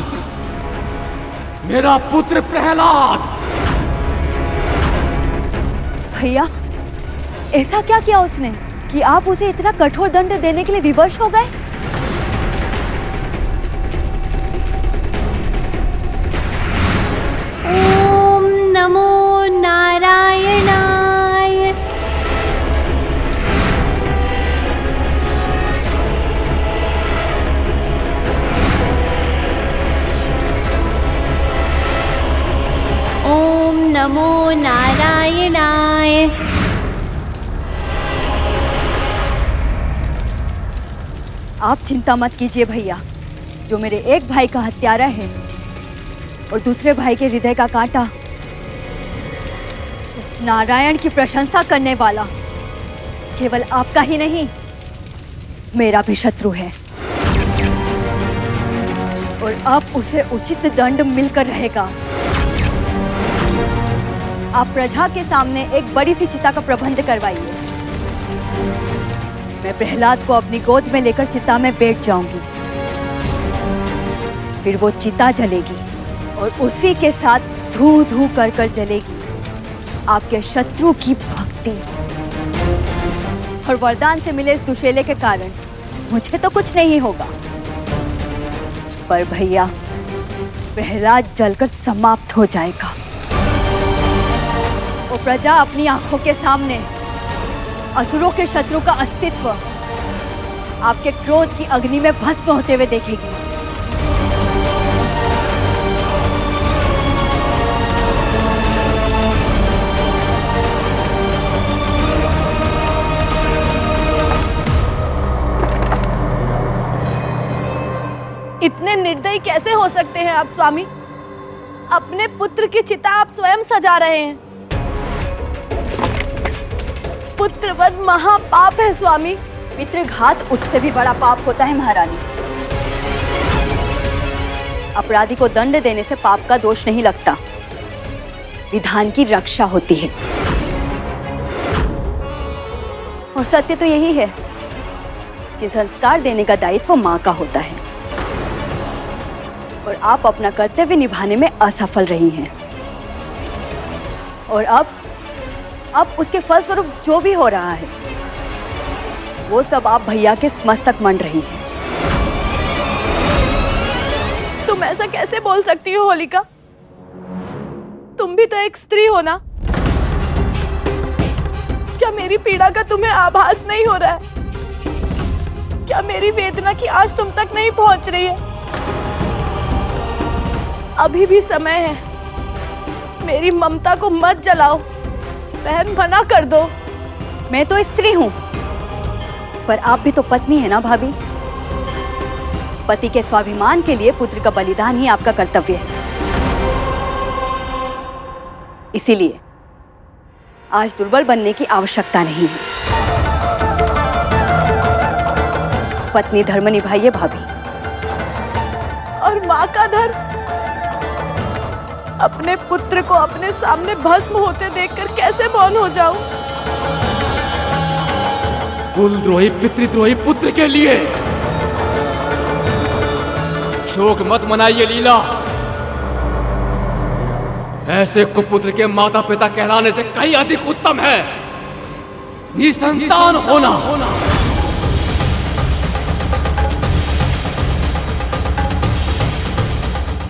मेरा पुत्र प्रहलाद। भैया, ऐसा क्या किया उसने कि आप उसे इतना कठोर दंड देने के लिए विवश हो गए? ओम नमो नारायणाय। ओम नमो नारायणाय। आप चिंता मत कीजिए भैया, जो मेरे एक भाई का हत्यारा है और दूसरे भाई के हृदय का कांटा, उस नारायण की प्रशंसा करने वाला केवल आपका ही नहीं, मेरा भी शत्रु है। और अब उसे उचित दंड मिलकर रहेगा। आप प्रजा के सामने एक बड़ी सी चिता का प्रबंध करवाइए। मैं प्रहलाद को अपनी गोद में लेकर चिता में बैठ जाऊंगी। फिर वो चिता जलेगी और उसी के साथ धू धू कर कर जलेगी आपके शत्रु की भक्ति। और वरदान से मिले इस दुशैले के कारण मुझे तो कुछ नहीं होगा, पर भैया प्रहलाद जलकर समाप्त हो जाएगा। वो प्रजा अपनी आंखों के सामने असुरों के शत्रु का अस्तित्व आपके क्रोध की अग्नि में भस्म होते हुए देखेगी। इतने निर्दयी कैसे हो सकते हैं आप स्वामी? अपने पुत्र की चिता आप स्वयं सजा रहे हैं। पुत्रवध महापाप है स्वामी। पितृघात उससे भी बड़ा पाप होता है महारानी। अपराधी को दंड देने से पाप का दोष नहीं लगता, विधान की रक्षा होती है। और सत्य तो यही है कि संस्कार देने का दायित्व माँ का होता है और आप अपना कर्तव्य निभाने में असफल रही हैं। और अब उसके फलस्वरूप जो भी हो रहा है वो सब आप भैया के मस्तक मंड रही हैं। तुम ऐसा कैसे बोल सकती हो होलिका? तुम भी तो एक स्त्री हो ना? क्या मेरी पीड़ा का तुम्हें आभास नहीं हो रहा है? क्या मेरी वेदना की आंच तुम तक नहीं पहुंच रही है? अभी भी समय है, मेरी ममता को मत जलाओ। बहन, मना कर दो। मैं तो स्त्री हूं, पर आप भी तो पत्नी है ना भाभी। पति के स्वाभिमान के लिए पुत्र का बलिदान ही आपका कर्तव्य है। इसीलिए आज दुर्बल बनने की आवश्यकता नहीं है। पत्नी धर्म निभाइए भाभी। और माँ का धर्म? अपने पुत्र को अपने सामने भस्म होते देखकर कैसे मौन हो जाऊं? कुलद्रोही पितृद्रोही पुत्र के लिए शोक मत मनाइए लीला। ऐसे कुपुत्र के माता पिता कहलाने से कहीं अधिक उत्तम है निसंतान होना।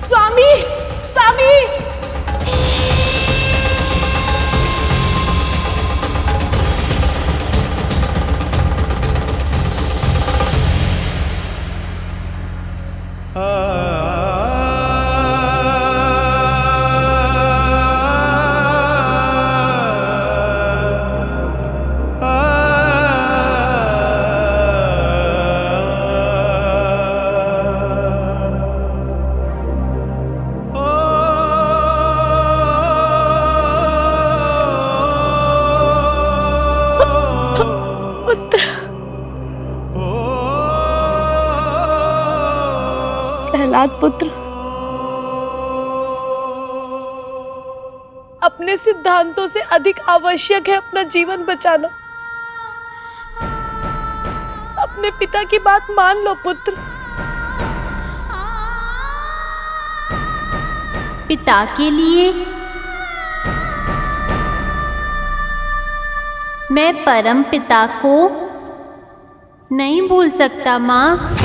स्वामी, स्वामी! प्रहलाद पुत्र, अपने सिद्धांतों से अधिक आवश्यक है अपना जीवन बचाना। अपने पिता की बात मान लो पुत्र। पिता के लिए मैं परम पिता को नहीं भूल सकता माँ।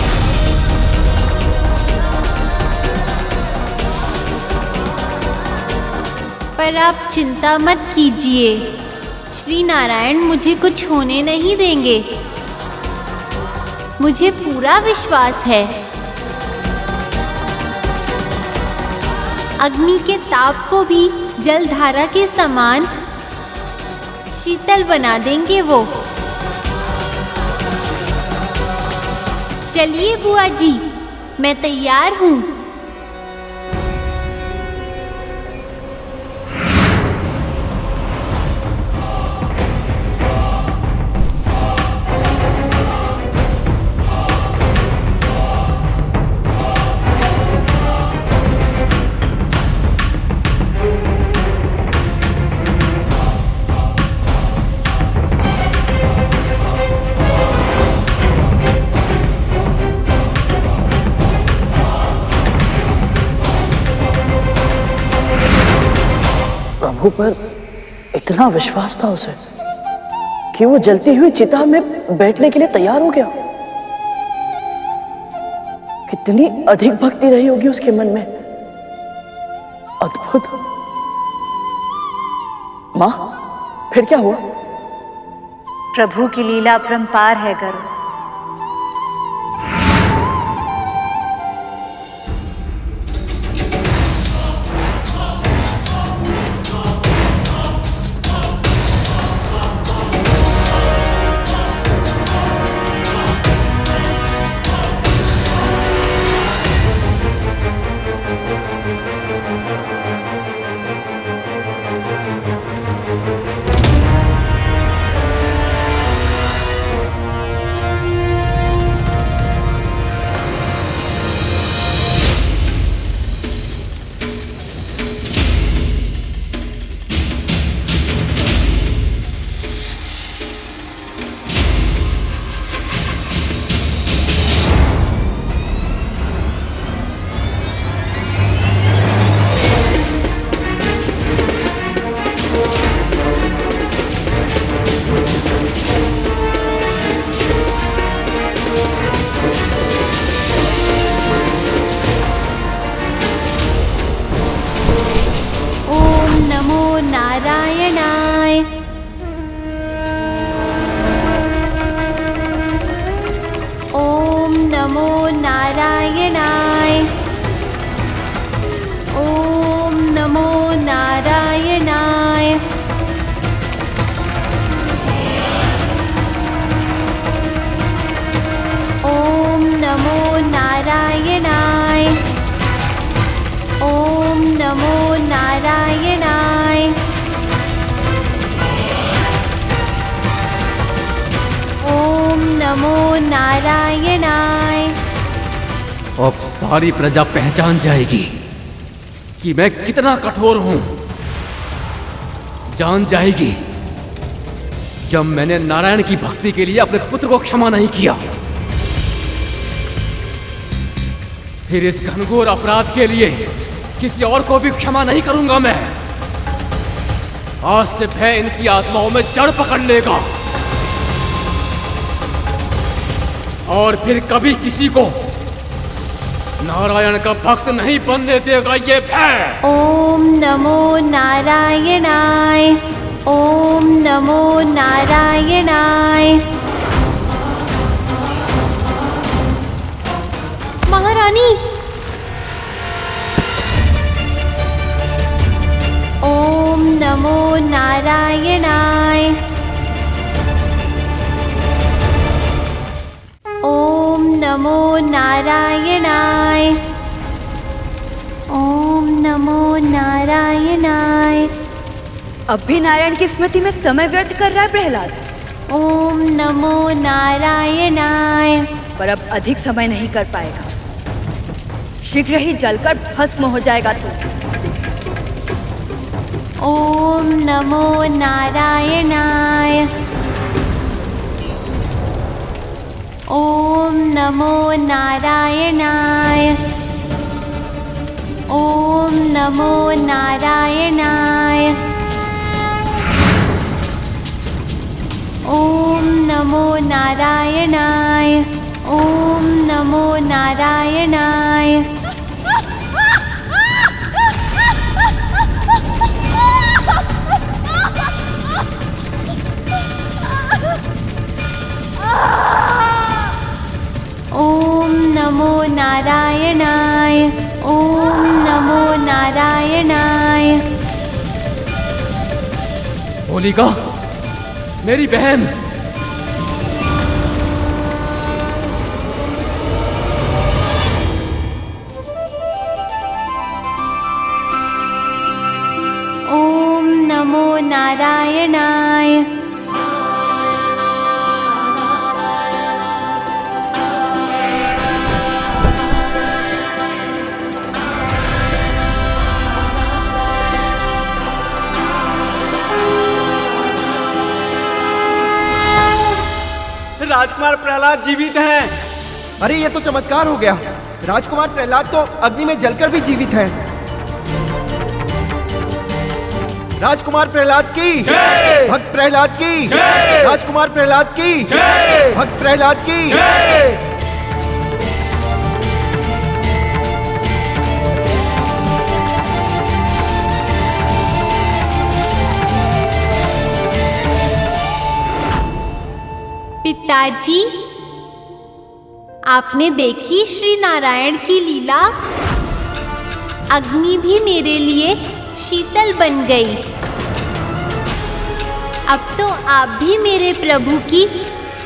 पर आप चिंता मत कीजिए, श्री नारायण मुझे कुछ होने नहीं देंगे। मुझे पूरा विश्वास है अग्नि के ताप को भी जलधारा के समान शीतल बना देंगे वो। चलिए बुआ जी, मैं तैयार हूँ। प्रभु पर इतना विश्वास था उसे कि वो जलती हुई चिता में बैठने के लिए तैयार हो गया। कितनी अधिक भक्ति रही होगी उसके मन में। अद्भुत। माँ, फिर क्या हुआ? प्रभु की लीला अपरंपार है गरुड़। नारायणाय। ओम नमो नारायणाय। ओम नमो नारायणाय। ओम नमो नारायणाय। ओम नमो नारायणाय। ओम नमो नारायणाय। अब सारी प्रजा पहचान जाएगी कि मैं कितना कठोर हूं। जान जाएगी जब मैंने नारायण की भक्ति के लिए अपने पुत्र को क्षमा नहीं किया, फिर इस घनघोर अपराध के लिए किसी और को भी क्षमा नहीं करूंगा मैं। आज से भय इनकी आत्माओं में जड़ पकड़ लेगा और फिर कभी किसी को नारायण का भक्त नहीं बनने देगा ये भय। ओम नमो नारायणाय। ओम नमो नारायणाय। महारानी, नारायणाय। ओम नमो नारायणाय। ओम नमो नारायणाय। अब भी नारायण की स्मृति में समय व्यर्थ कर रहा है प्रहलाद। ओम नमो नारायणाय। पर अब अधिक समय नहीं कर पाएगा, शीघ्र ही जलकर भस्म हो जाएगा तू। ओम नमो नारायणाय। ओम नमो नारायणाय। ओम नमो नारायणाय। ओम नमो नारायणाय। ओम नमो नारायणाय। ओम नमो नारायणाय। ओम नमो नारायणाय। होलिका, मेरी बहन। ओम नमो नारायणाय। राजकुमार प्रहलाद जीवित हैं। अरे ये तो चमत्कार हो गया। राजकुमार प्रहलाद तो अग्नि में जलकर भी जीवित है। राजकुमार प्रहलाद की जय। भक्त प्रहलाद की जय। राजकुमार प्रहलाद की जय। भक्त प्रहलाद की जय। पिताजी, आपने देखी श्री नारायण की लीला? अग्नि भी मेरे लिए शीतल बन गई। अब तो आप भी मेरे प्रभु की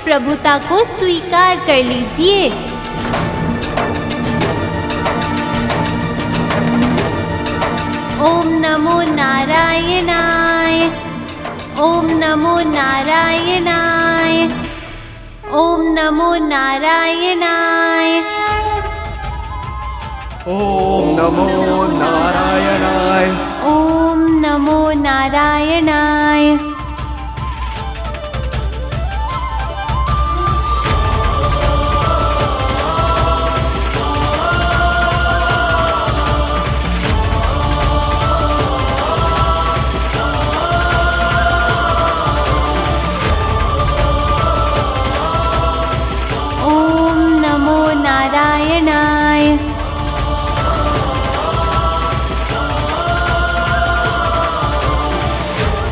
प्रभुता को स्वीकार कर लीजिए। ओम नमो नारायणाय। ओम नमो नारायणाय। ओम नमो नारायणाय। ओम नमो नारायणाय। ओम नमो नारायणाय। ओम नमो नारायणाय।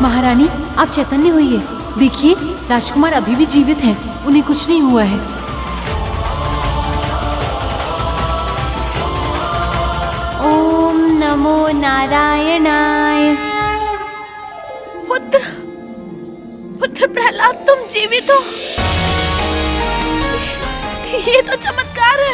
महारानी, आप चैतन्य होइए। देखिए, राजकुमार अभी भी जीवित हैं, उन्हें कुछ नहीं हुआ है। ओम नमो नारायणाय। पुत्र, पुत्र प्रहलाद, तुम जीवित हो। ये तो चमत्कार है।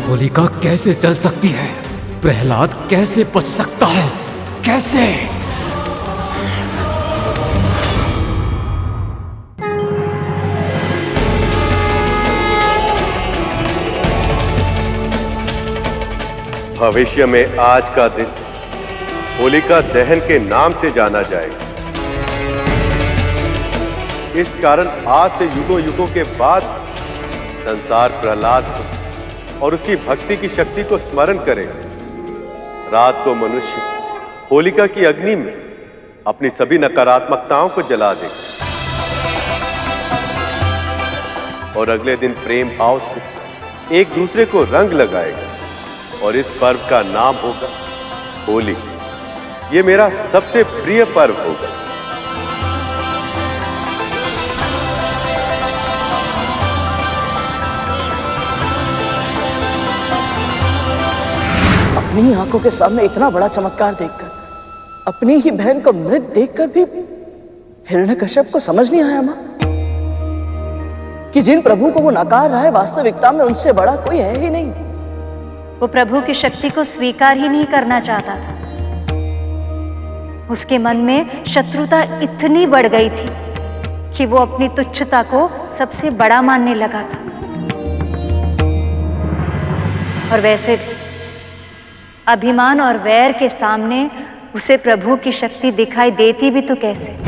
होलिका कैसे चल सकती है? प्रहलाद कैसे बच सकता है? कैसे? भविष्य में आज का दिन होलिका दहन के नाम से जाना जाएगा। इस कारण आज से युगों युगों के बाद संसार प्रहलाद को और उसकी भक्ति की शक्ति को स्मरण करेगा। रात को मनुष्य होलिका की अग्नि में अपनी सभी नकारात्मकताओं को जला देगा और अगले दिन प्रेम भाव से एक दूसरे को रंग लगाएगा और इस पर्व का नाम होगा होली। ये मेरा सबसे प्रिय पर्व होगा। अपनी आंखों के सामने इतना बड़ा चमत्कार देखकर, अपनी ही बहन को मृत देखकर भी हिरण्यकश्यप को समझ नहीं आया मां कि जिन प्रभु को वो नकार रहा है वास्तविकता में उनसे बड़ा कोई है ही नहीं। वो प्रभु की शक्ति को स्वीकार ही नहीं करना चाहता था। उसके मन में शत्रुता इतनी बढ़ गई थी कि वो अपनी तुच्छता को सबसे बड़ा मानने लगा था। और वैसे अभिमान और वैर के सामने उसे प्रभु की शक्ति दिखाई देती भी तो कैसे।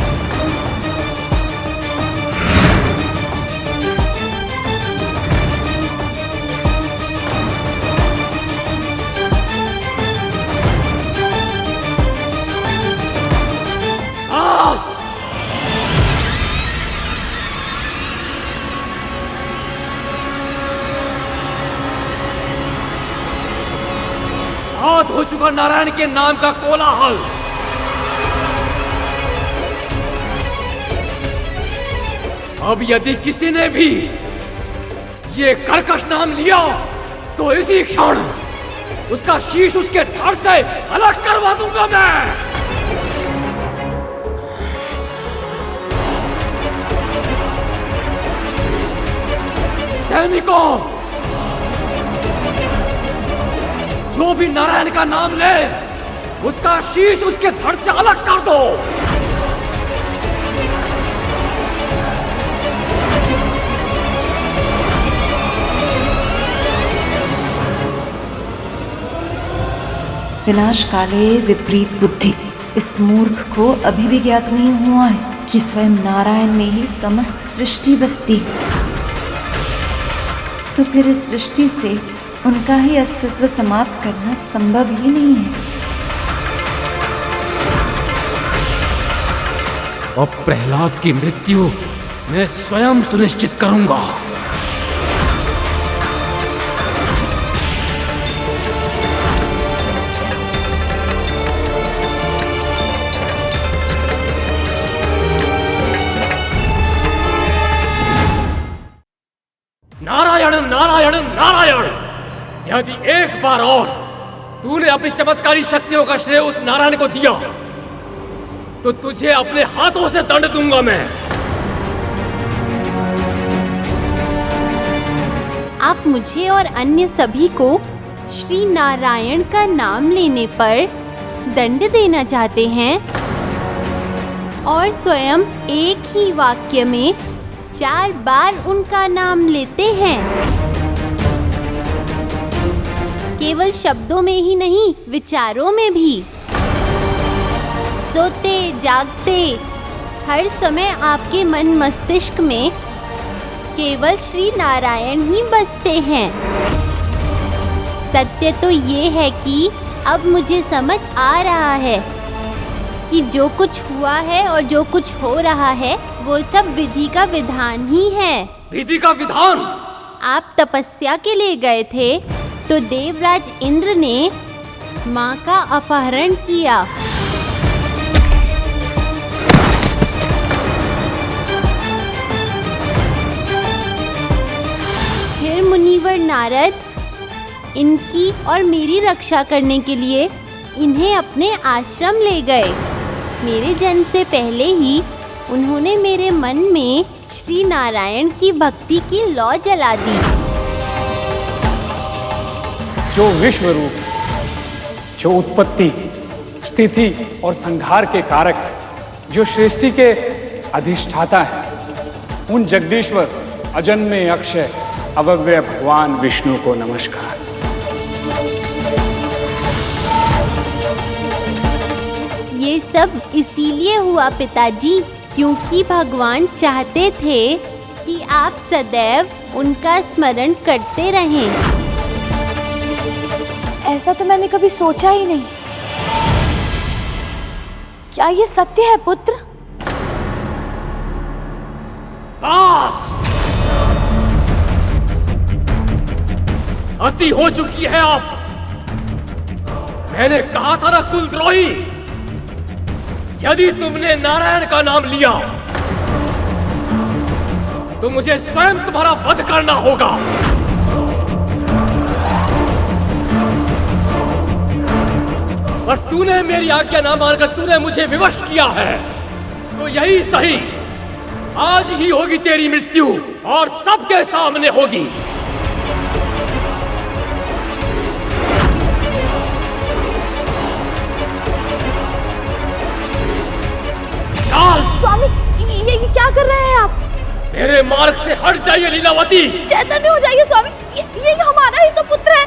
बहुत हो चुका नारायण के नाम का कोलाहल। अब यदि किसी ने भी ये कर्कश नाम लिया तो इसी क्षण उसका शीश उसके धड़ से अलग करवा दूंगा मैं। सैनिकों, जो भी नारायण का नाम ले उसका शीश उसके धड़ से अलग कर दो। विनाश काले विपरीत बुद्धि। इस मूर्ख को अभी भी ज्ञात नहीं हुआ है कि स्वयं नारायण में ही समस्त सृष्टि बसती है। तो फिर इस सृष्टि से उनका ही अस्तित्व समाप्त करना संभव ही नहीं है। अब प्रहलाद की मृत्यु मैं स्वयं सुनिश्चित करूंगा। नारायण नारायण नारायण। यदि एक बार और तूने अपनी चमत्कारी शक्तियों का श्रेय उस नारायण को दिया तो तुझे अपने हाथों से दंड दूंगा मैं। आप मुझे और अन्य सभी को श्री नारायण का नाम लेने पर दंड देना चाहते हैं और स्वयं एक ही वाक्य में 4 बार उनका नाम लेते हैं। केवल शब्दों में ही नहीं, विचारों में भी। सोते जागते हर समय आपके मन मस्तिष्क में केवल श्री नारायण ही बसते हैं। सत्य तो ये है कि अब मुझे समझ आ रहा है कि जो कुछ हुआ है और जो कुछ हो रहा है वो सब विधि का विधान ही है। विधि का विधान? आप तपस्या के लिए गए थे तो देवराज इंद्र ने माँ का अपहरण किया। फिर मुनिवर नारद इनकी और मेरी रक्षा करने के लिए इन्हें अपने आश्रम ले गए। मेरे जन्म से पहले ही उन्होंने मेरे मन में श्री नारायण की भक्ति की लौ जला दी। जो विश्व रूप जो उत्पत्ति, स्थिति और संहार के कारक है, जो सृष्टि के अधिष्ठाता है, उन जगदीश्वर अजन्मे अक्षय अव्यय भगवान विष्णु को नमस्कार। ये सब इसीलिए हुआ पिताजी, क्योंकि भगवान चाहते थे कि आप सदैव उनका स्मरण करते रहें। ऐसा तो मैंने कभी सोचा ही नहीं। क्या ये सत्य है पुत्र? बस! अति हो चुकी है आप। मैंने कहा था ना कुलद्रोही, यदि तुमने नारायण का नाम लिया तो मुझे स्वयं तुम्हारा वध करना होगा। पर तूने मेरी आज्ञा ना मानकर तूने मुझे विवश किया है, तो यही सही, आज ही होगी तेरी मृत्यु और सबके सामने होगी। स्वामी, ये क्या कर रहे हैं आप? मेरे मार्ग से हट जाइए लीलावती। चैतन्य हो जाइए स्वामी, ये हमारा ही तो पुत्र है।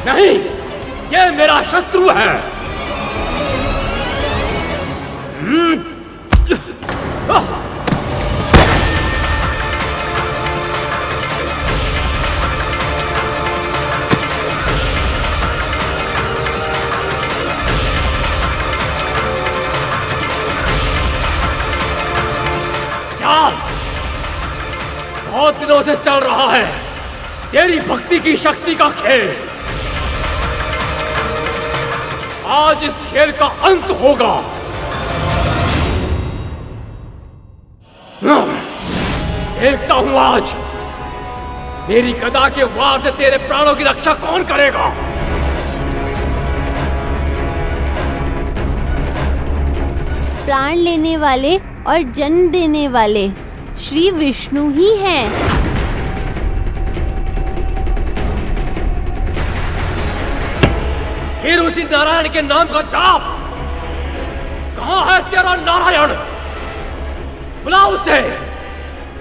नहीं, ये मेरा शत्रु है। बहुत दिनों से चल रहा है तेरी भक्ति की शक्ति का खेल। आज इस खेल का अंत होगा। देखता हूं आज मेरी गदा के वार से तेरे प्राणों की रक्षा कौन करेगा। प्राण लेने वाले और जन्म देने वाले श्री विष्णु ही हैं। फिर उसी नारायण के नाम का जाप। कहां है तेरा नारायण? बुला उसे।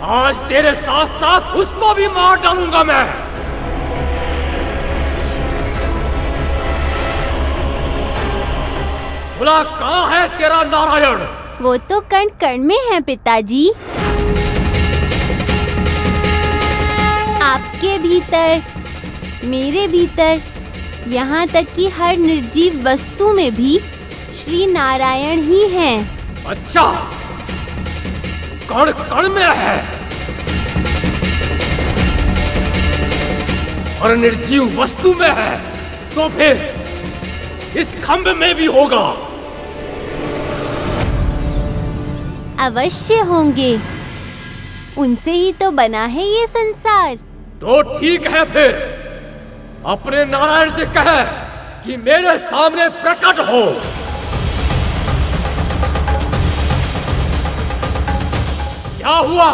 आज तेरे साथ साथ उसको भी मार डालूंगा मैं। बुला, कहां है तेरा नारायण? वो तो कण कण में है पिताजी। आपके भीतर, मेरे भीतर, यहाँ तक कि हर निर्जीव वस्तु में भी श्री नारायण ही हैं। अच्छा, कण कण में है और निर्जीव वस्तु में है, तो फिर इस खंभ में भी होगा। अवश्य होंगे, उनसे ही तो बना है ये संसार। तो ठीक है, फिर अपने नारायण से कह कि मेरे सामने प्रकट हो। क्या हुआ?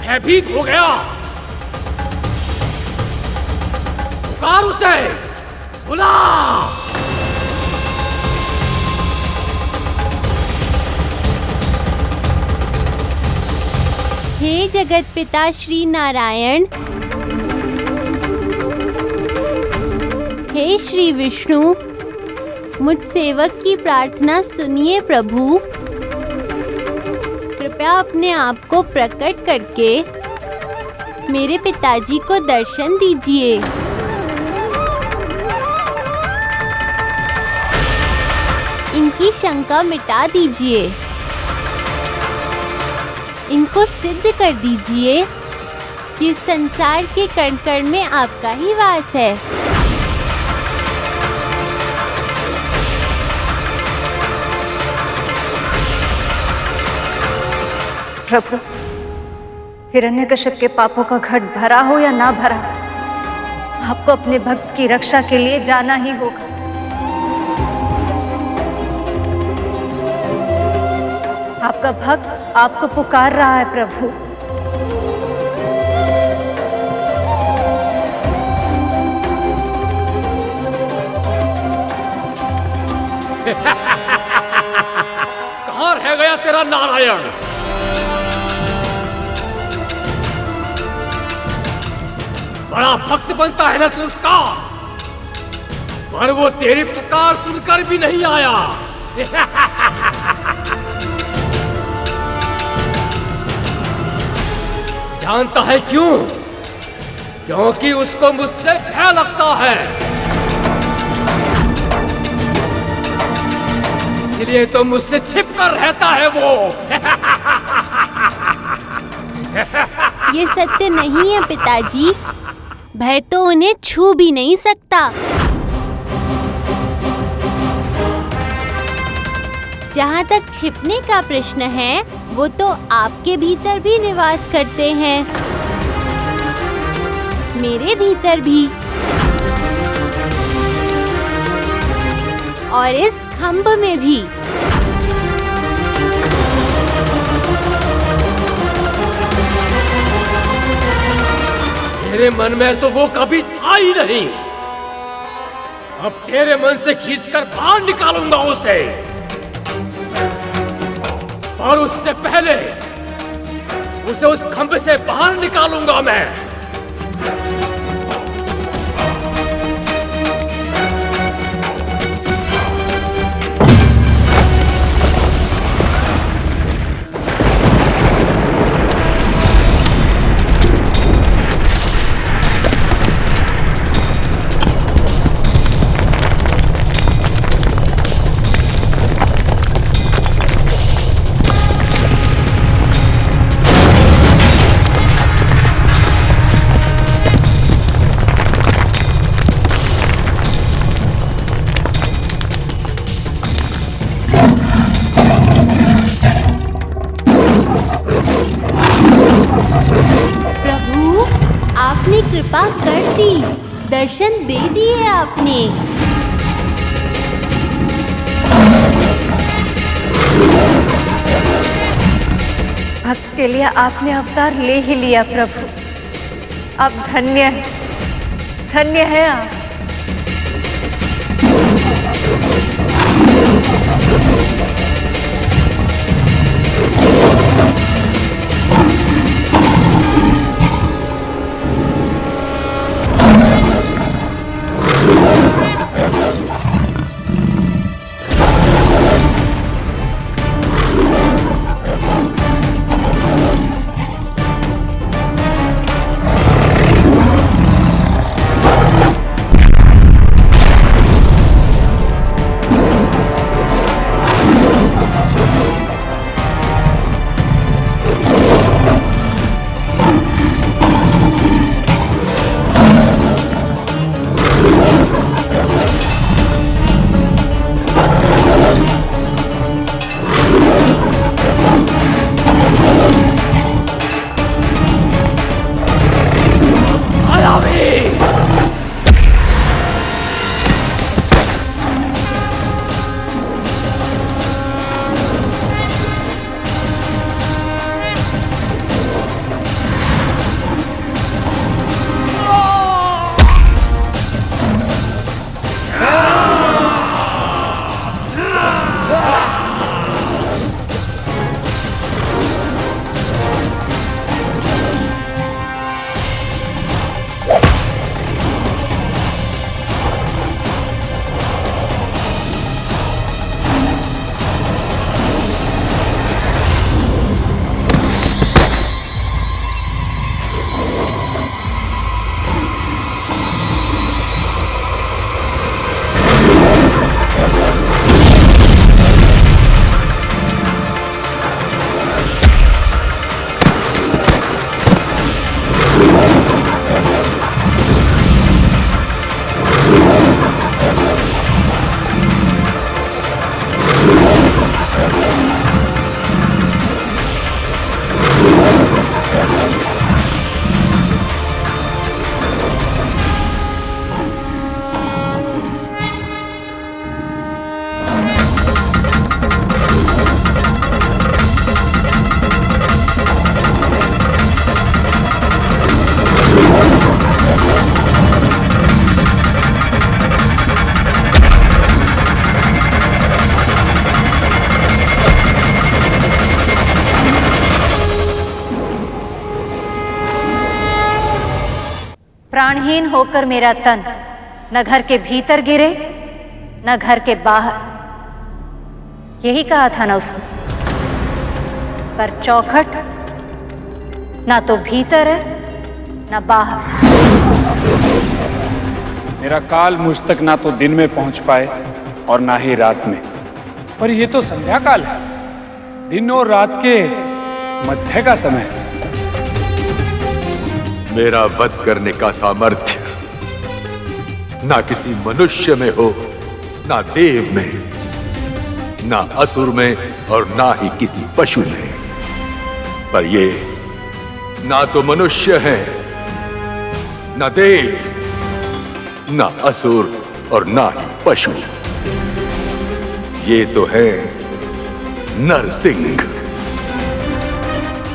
भयभीत हो गया? पुकार उसे, बुला। हे जगत पिता श्री नारायण, हे श्री विष्णु, मुझ सेवक की प्रार्थना सुनिए प्रभु। कृपया अपने आप को प्रकट करके मेरे पिताजी को दर्शन दीजिए। इनकी शंका मिटा दीजिए। इनको सिद्ध कर दीजिए कि संसार के कण कण में आपका ही वास है। प्रभु, हिरण्यकश्यप के पापों का घट भरा हो या ना भरा, आपको अपने भक्त की रक्षा के लिए जाना ही होगा। आपका भक्त आपको पुकार रहा है प्रभु। कहाँ रह गया तेरा नारायण? बड़ा भक्त बनता है ना तू उसका, पर वो तेरी पुकार सुनकर भी नहीं आया। जानता है क्यों? क्योंकि उसको मुझसे भय लगता है, इसलिए तो मुझसे छिपकर रहता है वो। ये सत्य नहीं है पिताजी, भय तो उन्हें छू भी नहीं सकता। जहाँ तक छिपने का प्रश्न है, वो तो आपके भीतर भी निवास करते हैं, मेरे भीतर भी, और इस खंभ में भी। तेरे मन में तो वो कभी था ही नहीं, अब तेरे मन से खींचकर बाहर निकालूंगा उसे, और उससे पहले उसे उस खंभे से बाहर निकालूंगा मैं। कृपा कर दी, दर्शन दे दिए आपने। भक्त के लिए आपने अवतार ले ही लिया प्रभु, आप धन्य है आप। प्राणहीन होकर मेरा तन न घर के भीतर गिरे न घर के बाहर, यही कहा था ना उसने। पर चौखट ना तो भीतर है न बाहर। मेरा काल मुझ तक ना तो दिन में पहुंच पाए और ना ही रात में। पर ये तो संध्या काल है, दिन और रात के मध्य का समय। मेरा वध करने का सामर्थ्य ना किसी मनुष्य में हो, ना देव में, ना असुर में और ना ही किसी पशु में। पर ये ना तो मनुष्य है, ना देव, ना असुर और ना ही पशु। ये तो है नरसिंह।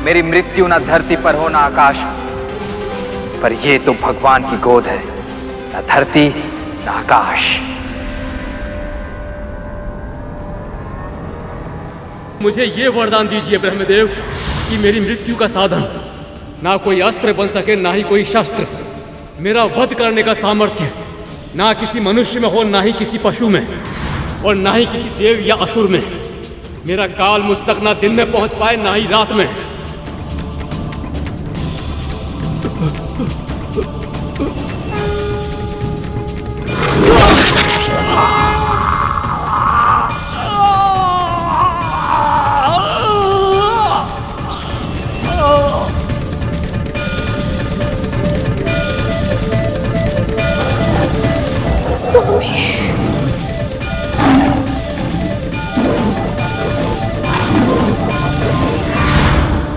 मेरी मृत्यु ना धरती पर हो ना आकाश, पर ये तो भगवान की गोद है, ना धरती ना आकाश। मुझे ये वरदान दीजिए ब्रह्मदेव कि मेरी मृत्यु का साधन ना कोई अस्त्र बन सके, ना ही कोई शस्त्र। मेरा वध करने का सामर्थ्य ना किसी मनुष्य में हो, ना ही किसी पशु में, और ना ही किसी देव या असुर में। मेरा काल मुझ तक ना दिन में पहुंच पाए ना ही रात में।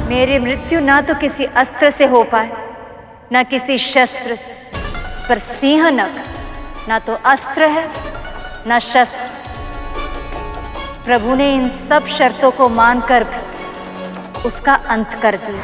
मेरी मृत्यु ना तो किसी अस्त्र से हो पाए ना किसी शस्त्र से, पर सिंहनख ना तो अस्त्र है ना शस्त्र। प्रभु ने इन सब शर्तों को मानकर भी उसका अंत कर दिया।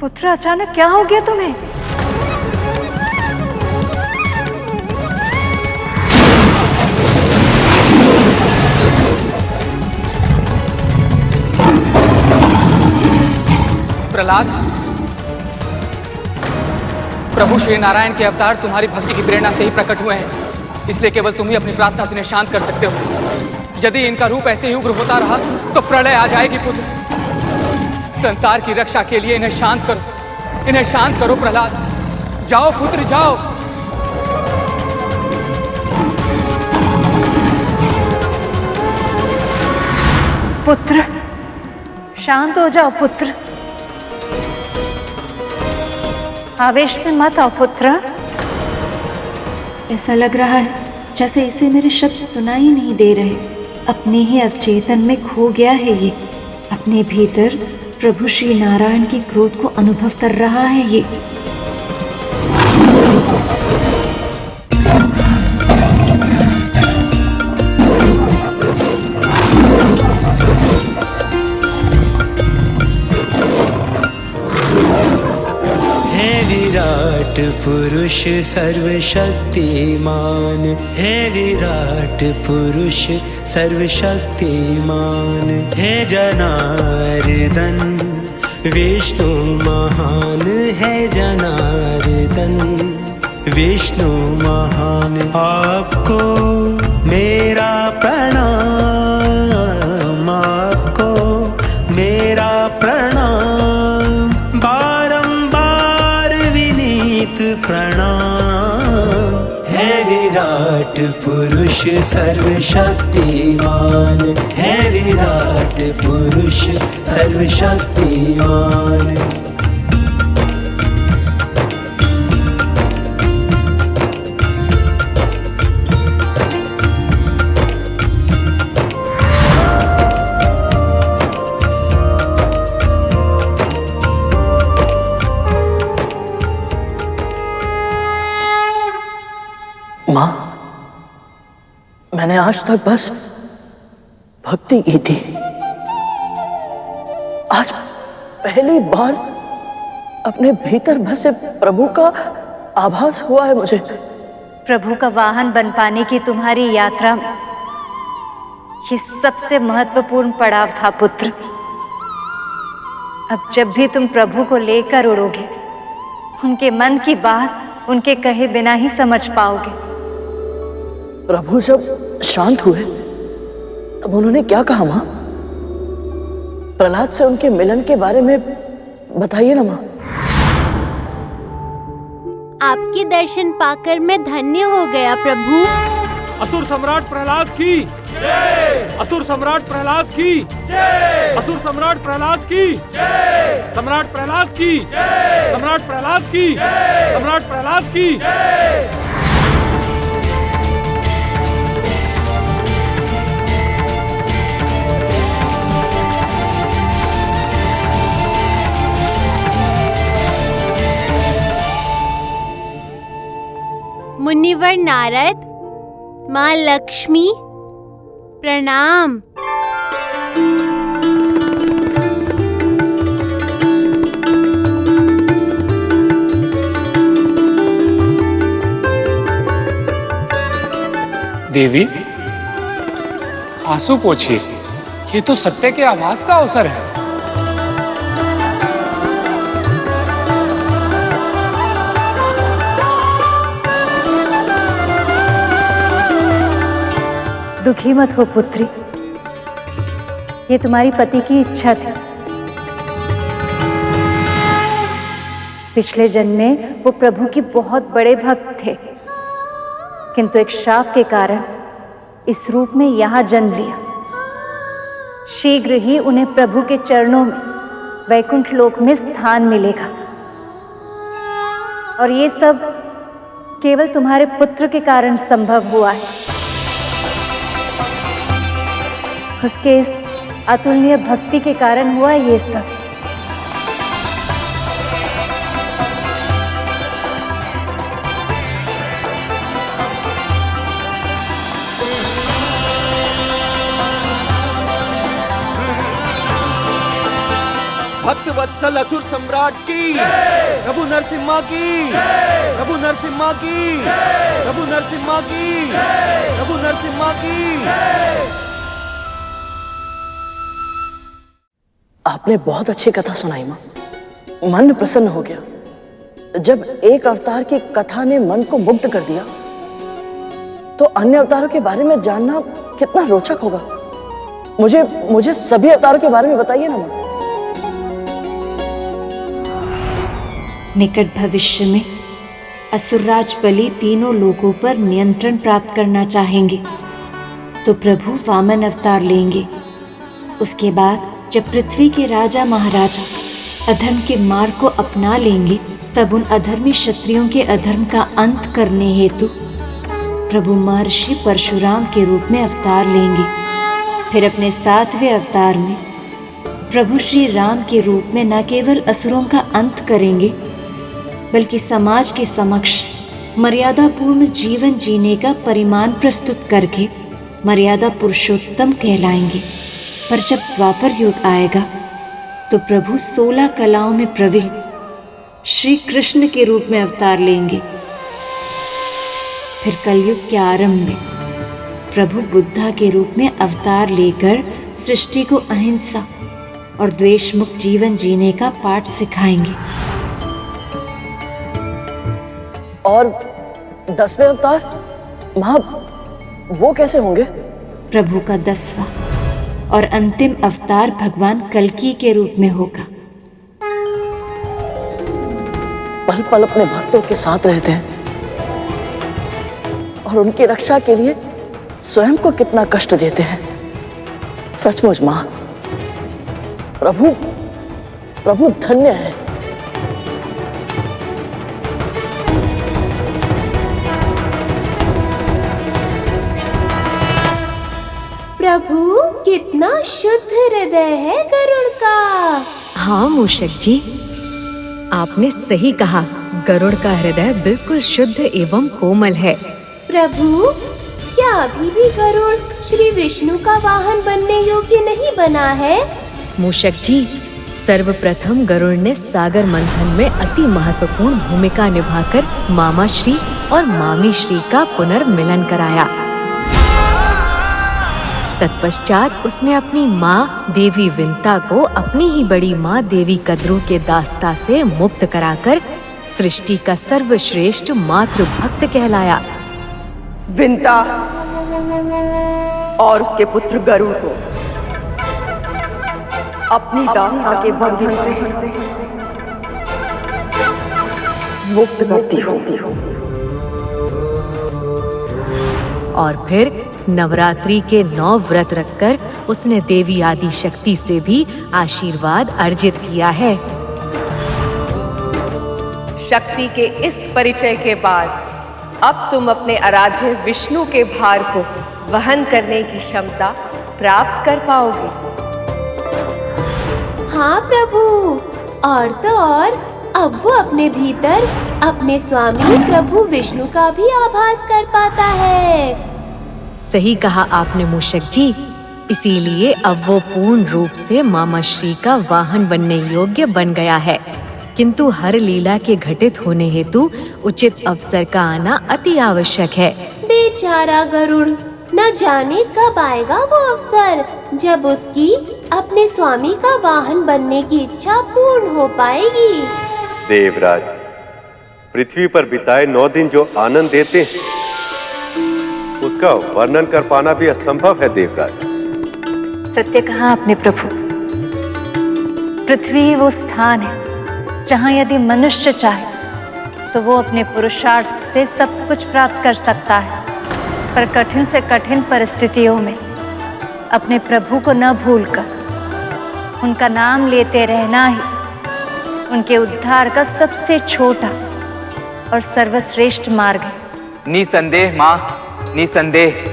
पुत्र, अचानक क्या हो गया तुम्हें? प्रहलाद, प्रभु श्री नारायण के अवतार तुम्हारी भक्ति की प्रेरणा से ही प्रकट हुए हैं, इसलिए केवल तुम ही अपनी प्रार्थना से इन्हें शांत कर सकते हो। यदि इनका रूप ऐसे ही उग्र होता रहा तो प्रलय आ जाएगी। पुत्र, संसार की रक्षा के लिए इन्हें शांत करो, इन्हें शांत करो। प्रहलाद, जाओ पुत्र, जाओ। पुत्र, शांत हो जाओ पुत्र, आवेश में मत आओ पुत्र। ऐसा लग रहा है जैसे इसे मेरे शब्द सुनाई नहीं दे रहे। अपने ही अवचेतन में खो गया है ये। अपने भीतर प्रभु श्री नारायण की क्रोध को अनुभव कर रहा है ये। हे विराट पुरुष सर्वशक्तिमान, हे विराट पुरुष सर्वशक्तिमान, हे जनार्दन विष्णु महान, है जनार्दन विष्णु महान। आपको मेरा प्रणाम, आपको मेरा प्रणाम, बारंबार विनीत प्रणाम। हे विराट पुरुष सर्वशक्तिमान, है विराट पुरुष सर्वशक्तिमान। माँ, मैंने आज तक बस भक्ति की थी। आज पहली बार अपने भीतर बसे प्रभु का आभास हुआ है मुझे। प्रभु का वाहन बन पाने की तुम्हारी यात्रा में ये सबसे महत्वपूर्ण पड़ाव था पुत्र। अब जब भी तुम प्रभु को लेकर उड़ोगे, उनके मन की बात उनके कहे बिना ही समझ पाओगे। प्रभु जब शांत हुए तब उन्होंने क्या कहा माँ? प्रहलाद से उनके मिलन के बारे में बताइए ना माँ। आपके दर्शन पाकर मैं धन्य हो गया प्रभु। असुर सम्राट प्रहलाद की जय। असुर सम्राट प्रहलाद की जय। असुर सम्राट प्रहलाद की जय। सम्राट प्रहलाद की जय। सम्राट प्रहलाद की जय। सम्राट प्रहलाद की जय। मुनिवर नारद, माँ लक्ष्मी प्रणाम। देवी, आंसू पोछिए, ये तो सत्य के आभास का अवसर है। दुखी मत हो पुत्री, ये तुम्हारी पति की इच्छा थी। पिछले जन्म में वो प्रभु की बहुत बड़े भक्त थे, किंतु एक श्राप के कारण इस रूप में यहाँ जन्म लिया। शीघ्र ही उन्हें प्रभु के चरणों में वैकुंठ लोक में स्थान मिलेगा, और ये सब केवल तुम्हारे पुत्र के कारण संभव हुआ है। उसके इस अतुलनीय भक्ति के कारण हुआ ये सब। भक्त वत्सल असुर सम्राट की, प्रभु नरसिम्हा की, प्रभु नरसिम्हा की, प्रभु नरसिम्हा की, प्रभु नरसिम्हा की। आपने बहुत अच्छी कथा सुनाई माँ, मन प्रसन्न हो गया। जब एक अवतार की कथा ने मन को मुग्ध कर दिया, तो अन्य अवतारों के बारे में जानना कितना रोचक होगा। मुझे सभी अवतारों के बारे में बताइए ना माँ। निकट भविष्य में असुरराज बलि तीनों लोगों पर नियंत्रण प्राप्त करना चाहेंगे, तो प्रभु वामन अवतार लेंगे। उसके बाद जब पृथ्वी के राजा महाराजा अधर्म के मार्ग को अपना लेंगे, तब उन अधर्मी क्षत्रियों के अधर्म का अंत करने हेतु प्रभु महर्षि परशुराम के रूप में अवतार लेंगे। फिर अपने 7वें अवतार में प्रभु श्री राम के रूप में न केवल असुरों का अंत करेंगे, बल्कि समाज के समक्ष मर्यादापूर्ण जीवन जीने का परिमाण प्रस्तुत करके मर्यादा पुरुषोत्तम कहलाएंगे। पर जब द्वापर युग आएगा, तो प्रभु 16 कलाओं में प्रवीण श्री कृष्ण के रूप में अवतार लेंगे। फिर कलयुग के आरंभ में प्रभु बुद्धा के रूप में अवतार लेकर सृष्टि को अहिंसा और द्वेष मुक्त जीवन जीने का पाठ सिखाएंगे। और 10वें अवतार माँ, वो कैसे होंगे? प्रभु का 10वां और अंतिम अवतार भगवान कल्की के रूप में होगा। पल पल अपने भक्तों के साथ रहते हैं, और उनकी रक्षा के लिए स्वयं को कितना कष्ट देते हैं। सचमुच माँ, प्रभु प्रभु धन्य है। प्रभु कितना शुद्ध हृदय है गरुड़ का। हाँ मूषक जी, आपने सही कहा। गरुड़ का हृदय बिल्कुल शुद्ध एवं कोमल है। प्रभु, क्या अभी भी गरुड़ श्री विष्णु का वाहन बनने योग्य नहीं बना है? मूषक जी, सर्वप्रथम गरुड़ ने सागर मंथन में अति महत्वपूर्ण भूमिका निभाकर मामा श्री और मामी श्री का पुनर्मिलन कराया। तत्पश्चात उसने अपनी माँ देवी विंता को अपनी ही बड़ी माँ देवी कद्रू के दास्ता से मुक्त कराकर सृष्टि का सर्वश्रेष्ठ मातृ भक्त कहलाया। विंता और उसके पुत्र गरुड़ को अपनी दास्ता के बंधन से मुक्त करती हूँ। और फिर नवरात्रि के 9 व्रत रखकर उसने देवी आदि शक्ति से भी आशीर्वाद अर्जित किया है। शक्ति के इस परिचय के बाद अब तुम अपने आराध्य विष्णु के भार को वहन करने की क्षमता प्राप्त कर पाओगे। हाँ प्रभु, और तो और अब वो अपने भीतर अपने स्वामी प्रभु विष्णु का भी आभास कर पाता है। सही कहा आपने मूषक जी। इसीलिए अब वो पूर्ण रूप से मामा श्री का वाहन बनने योग्य बन गया है। किंतु हर लीला के घटित होने हेतु उचित अवसर का आना अति आवश्यक है। बेचारा गरुड़, न जाने कब आएगा वो अवसर जब उसकी अपने स्वामी का वाहन बनने की इच्छा पूर्ण हो पाएगी। देवराज, पृथ्वी पर बिताए 9 दिन जो आनंद देते हैं उसका वर्णन कर पाना भी असंभव है देवराज। सत्य कहा आपने प्रभु। पृथ्वी वो स्थान है जहाँ यदि मनुष्य चाहे तो वो अपने पुरुषार्थ से सब कुछ प्राप्त कर सकता है, पर कठिन से कठिन परिस्थितियों में अपने प्रभु को न भूलकर उनका नाम लेते रहना ही उनके उद्धार का सबसे छोटा और सर्वश्रेष्ठ मार्ग है। निसंदेह माँ, निसंदेह।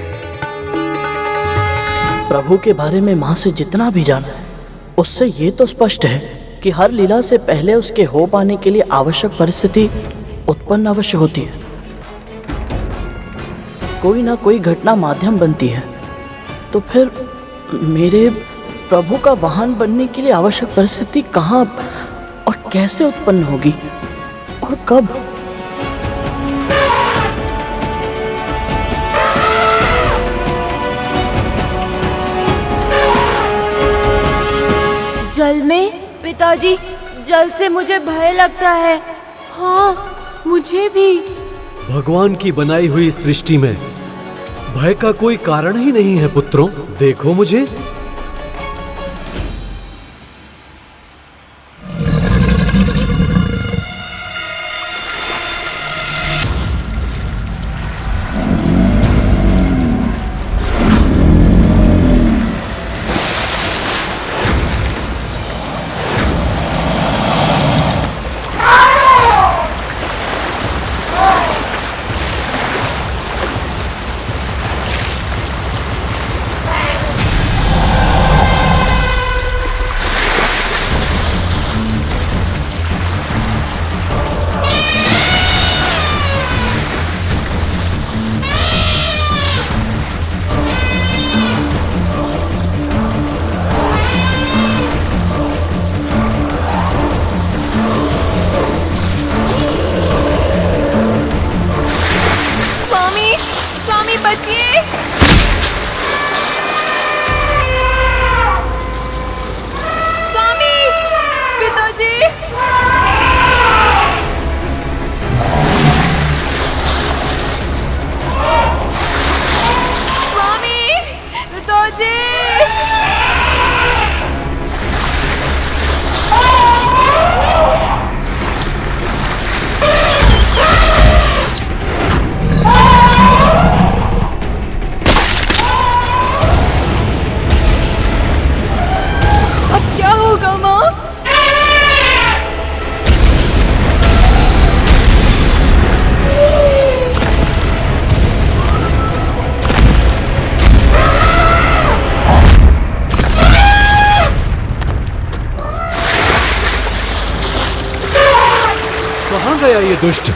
प्रभु के बारे में माँ से जितना भी जाना है उससे ये तो स्पष्ट है कि हर लीला से पहले उसके हो पाने के लिए आवश्यक परिस्थिति उत्पन्न अवश्य होती है। कोई ना कोई घटना माध्यम बनती है। तो फिर मेरे प्रभु का वाहन बनने के लिए आवश्यक परिस्थिति कहाँ और कैसे उत्पन्न होगी और कब? जल में पिताजी, जल से मुझे भय लगता है। हाँ, मुझे भी। भगवान की बनाई हुई सृष्टि में भय का कोई कारण ही नहीं है पुत्रों। देखो मुझे। दुष्ट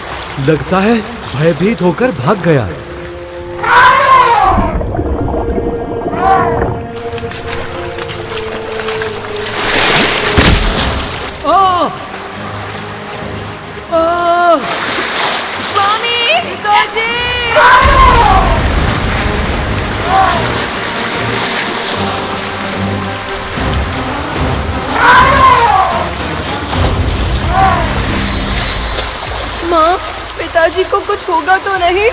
लगता है भयभीत होकर भाग गया। स्वामी पिताजी! माँ, पिताजी को कुछ होगा तो नहीं?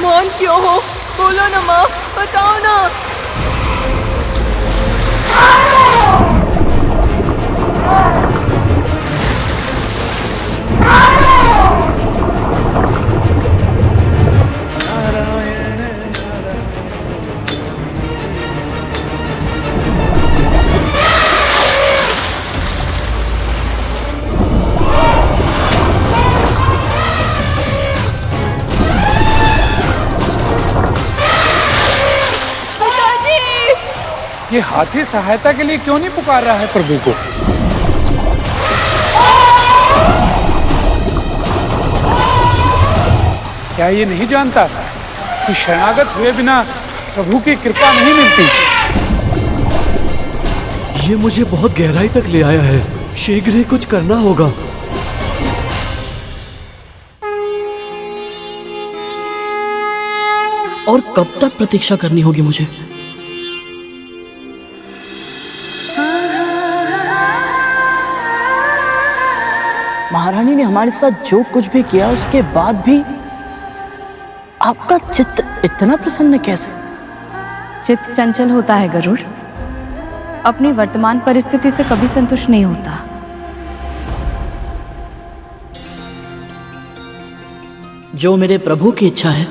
मौन क्यों हो? बोलो ना माँ, बताओ ना। ये हाथी सहायता के लिए क्यों नहीं पुकार रहा है प्रभु को? क्या ये नहीं जानता कि शरणागत हुए बिना प्रभु की कृपा नहीं मिलती? ये मुझे बहुत गहराई तक ले आया है। शीघ्र ही कुछ करना होगा। और कब तक प्रतीक्षा करनी होगी मुझे? महारानी ने हमारे साथ जो कुछ भी किया उसके बाद भी आपका चित्त इतना प्रसन्न कैसे? चित्त चंचल होता है गरुड़, अपनी वर्तमान परिस्थिति से कभी संतुष्ट नहीं होता। जो मेरे प्रभु की इच्छा है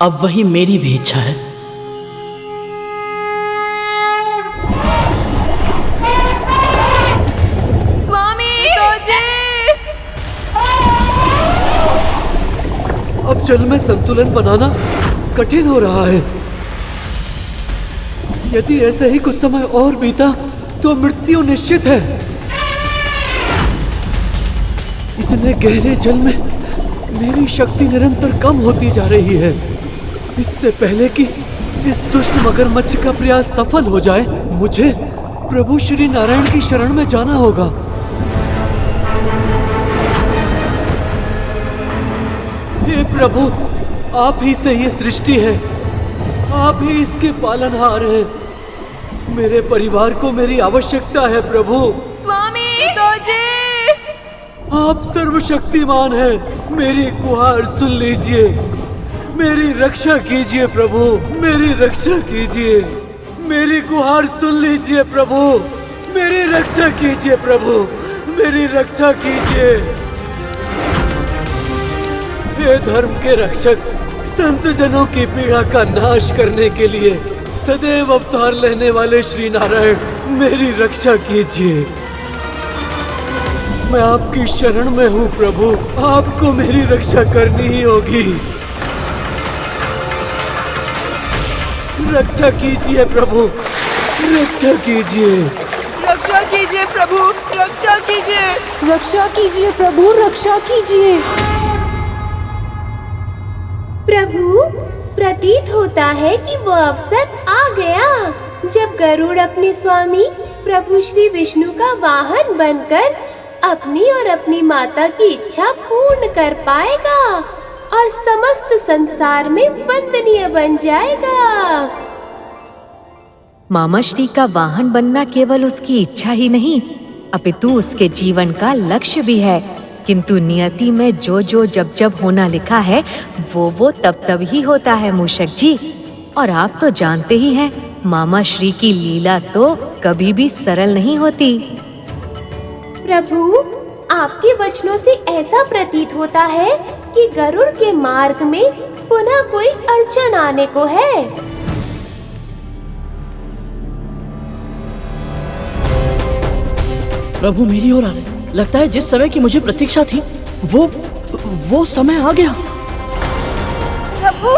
अब वही मेरी भी इच्छा है। अब जल में संतुलन बनाना कठिन हो रहा है। यदि ऐसे ही कुछ समय और बीता तो मृत्यु निश्चित है। इतने गहरे जल में मेरी शक्ति निरंतर कम होती जा रही है। इससे पहले कि इस दुष्ट मगरमच्छ का प्रयास सफल हो जाए, मुझे प्रभु श्री नारायण की शरण में जाना होगा। हे प्रभु, आप ही से ये सृष्टि है, आप ही इसके पालनहार हैं। मेरे परिवार को मेरी आवश्यकता है प्रभु। स्वामी आप सर्वशक्तिमान हैं, मेरी गुहार सुन लीजिए। मेरी रक्षा कीजिए प्रभु, मेरी रक्षा कीजिए। मेरी गुहार सुन लीजिए प्रभु, मेरी रक्षा कीजिए प्रभु, मेरी रक्षा कीजिए। हे धर्म के रक्षक, संत जनों की पीड़ा का नाश करने के लिए सदैव अवतार लेने वाले श्री नारायण, मेरी रक्षा कीजिए। मैं आपकी शरण में हूँ प्रभु, आपको मेरी रक्षा करनी ही होगी। रक्षा कीजिए प्रभु, रक्षा कीजिए। रक्षा कीजिए प्रभु, रक्षा कीजिए। रक्षा कीजिए प्रभु, रक्षा कीजिए। प्रभु, प्रतीत होता है कि वो अवसर आ गया जब गरुड़ अपने स्वामी प्रभु श्री विष्णु का वाहन बनकर अपनी और अपनी माता की इच्छा पूर्ण कर पाएगा और समस्त संसार में वंदनीय बन जाएगा। मामा श्री का वाहन बनना केवल उसकी इच्छा ही नहीं, अपितु उसके जीवन का लक्ष्य भी है। किंतु नियति में जो जो जब जब होना लिखा है वो तब तब ही होता है मूषक जी। और आप तो जानते ही हैं, मामा श्री की लीला तो कभी भी सरल नहीं होती। प्रभु, आपके वचनों से ऐसा प्रतीत होता है कि गरुड़ के मार्ग में पुनः कोई अड़चन आने को है। प्रभु मेरी ओर आ रहे। लगता है जिस समय की मुझे प्रतीक्षा थी वो समय आ गया। प्रभु,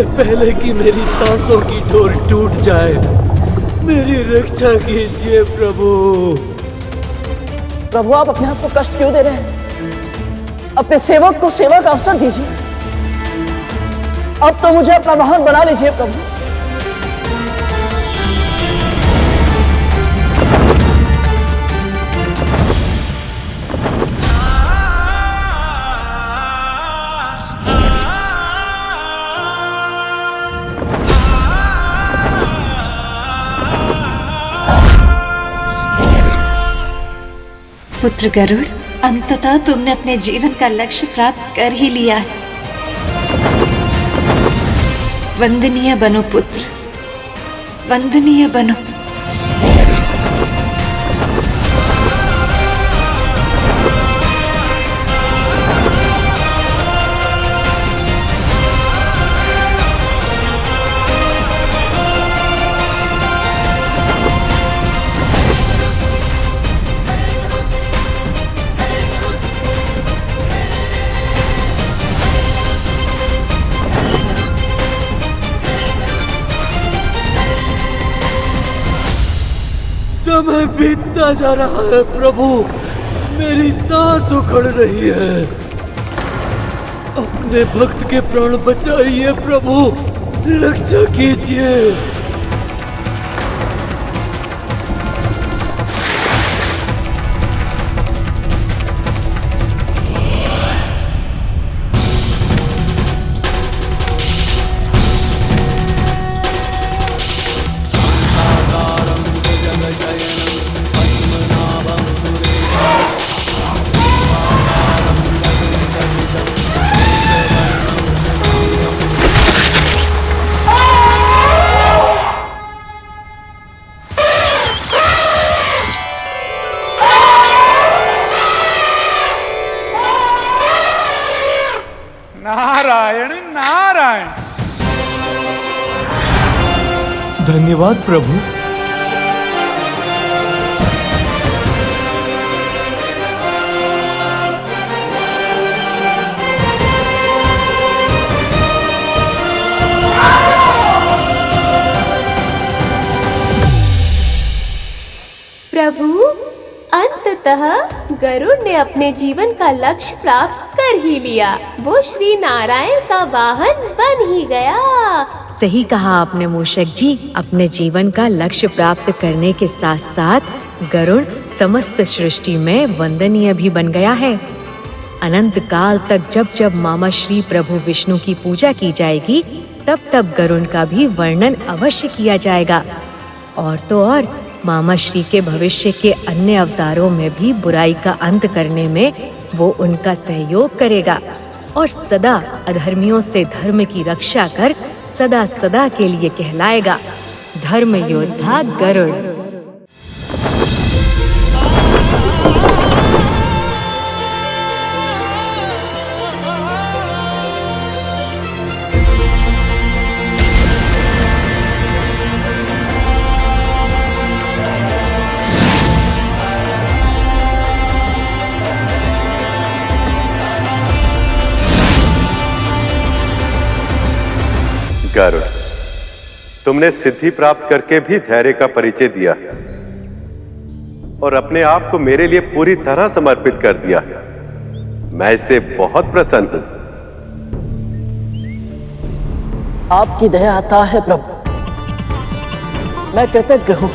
इससे पहले कि मेरी सांसों की डोर टूट जाए, मेरी रक्षा कीजिए प्रभु। प्रभु आप अपने आप को कष्ट क्यों दे रहे हैं? अपने सेवक को सेवा का अवसर दीजिए। अब तो मुझे अपना वाहन बना लीजिए प्रभु। पुत्र गरुड़, अंततः तुमने अपने जीवन का लक्ष्य प्राप्त कर ही लिया है। वंदनीय बनो पुत्र, वंदनीय बनो। समय बीतता जा रहा है प्रभु, मेरी सांस उखड़ रही है। अपने भक्त के प्राण बचाइए प्रभु, रक्षा कीजिए। नारायण नारायण। धन्यवाद प्रभु। प्रभु, अंततः गरुड़ ने अपने जीवन का लक्ष्य प्राप्त कर ही लिया। वो श्री नारायण का वाहन बन ही गया। सही कहा आपने मूषक जी। अपने जीवन का लक्ष्य प्राप्त करने के साथ साथ गरुड़ समस्त सृष्टि में वंदनीय भी बन गया है। अनंत काल तक जब जब मामा श्री प्रभु विष्णु की पूजा की जाएगी, तब तब गरुड़ का भी वर्णन अवश्य किया जाएगा। और तो और मामा श्री के भविष्य के अन्य अवतारों में भी बुराई का अंत करने में वो उनका सहयोग करेगा और सदा अधर्मियों से धर्म की रक्षा कर सदा सदा के लिए कहलाएगा धर्म योद्धा गरुड़। गरुड़, तुमने सिद्धि प्राप्त करके भी धैर्य का परिचय दिया और अपने आप को मेरे लिए पूरी तरह समर्पित कर दिया। मैं इससे बहुत प्रसन्न हूं। आपकी दया अथाह है प्रभु। मैं कृतज्ञ हूं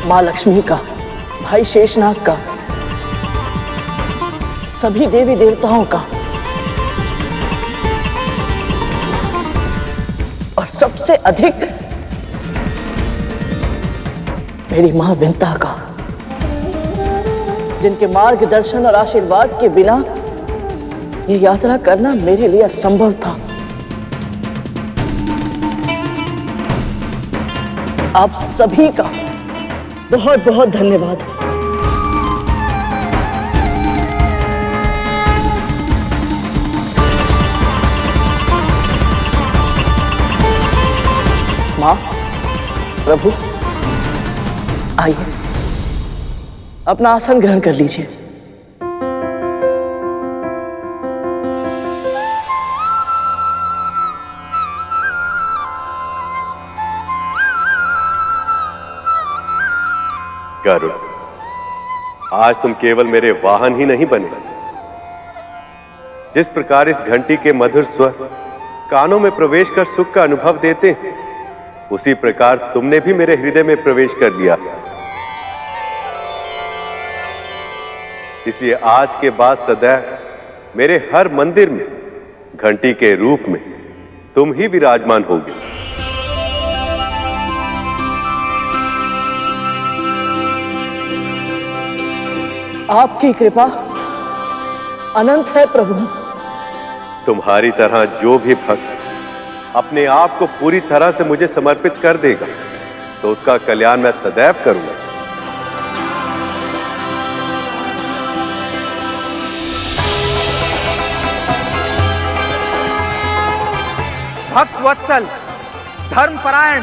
मां लक्ष्मी का, भाई शेषनाग का, सभी देवी देवताओं का और सबसे अधिक मेरी मां विंता का, जिनके मार्गदर्शन और आशीर्वाद के बिना ये यात्रा करना मेरे लिए असंभव था। आप सभी का बहुत बहुत धन्यवाद। मां, प्रभु, आइए अपना आसन ग्रहण कर लीजिए। गरुड़, आज तुम केवल मेरे वाहन ही नहीं बने, जिस प्रकार इस घंटी के मधुर स्वर कानों में प्रवेश कर सुख का अनुभव देते हैं, उसी प्रकार तुमने भी मेरे हृदय में प्रवेश कर लिया। इसलिए आज के बाद सदैव मेरे हर मंदिर में घंटी के रूप में तुम ही विराजमान होगे। आपकी कृपा अनंत है प्रभु। तुम्हारी तरह जो भी भक्त अपने आप को पूरी तरह से मुझे समर्पित कर देगा, तो उसका कल्याण मैं सदैव करूंगा। भक्त वत्सल, धर्मपरायण,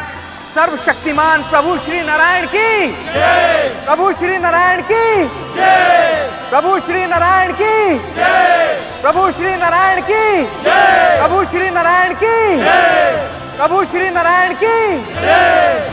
सर्वशक्तिमान प्रभु श्री नारायण की जय। प्रभु श्री नारायण की जय। प्रभु श्री नारायण की जय। प्रभु श्री नारायण की जय। प्रभु श्री नारायण की जय। प्रभु श्री नारायण की जय।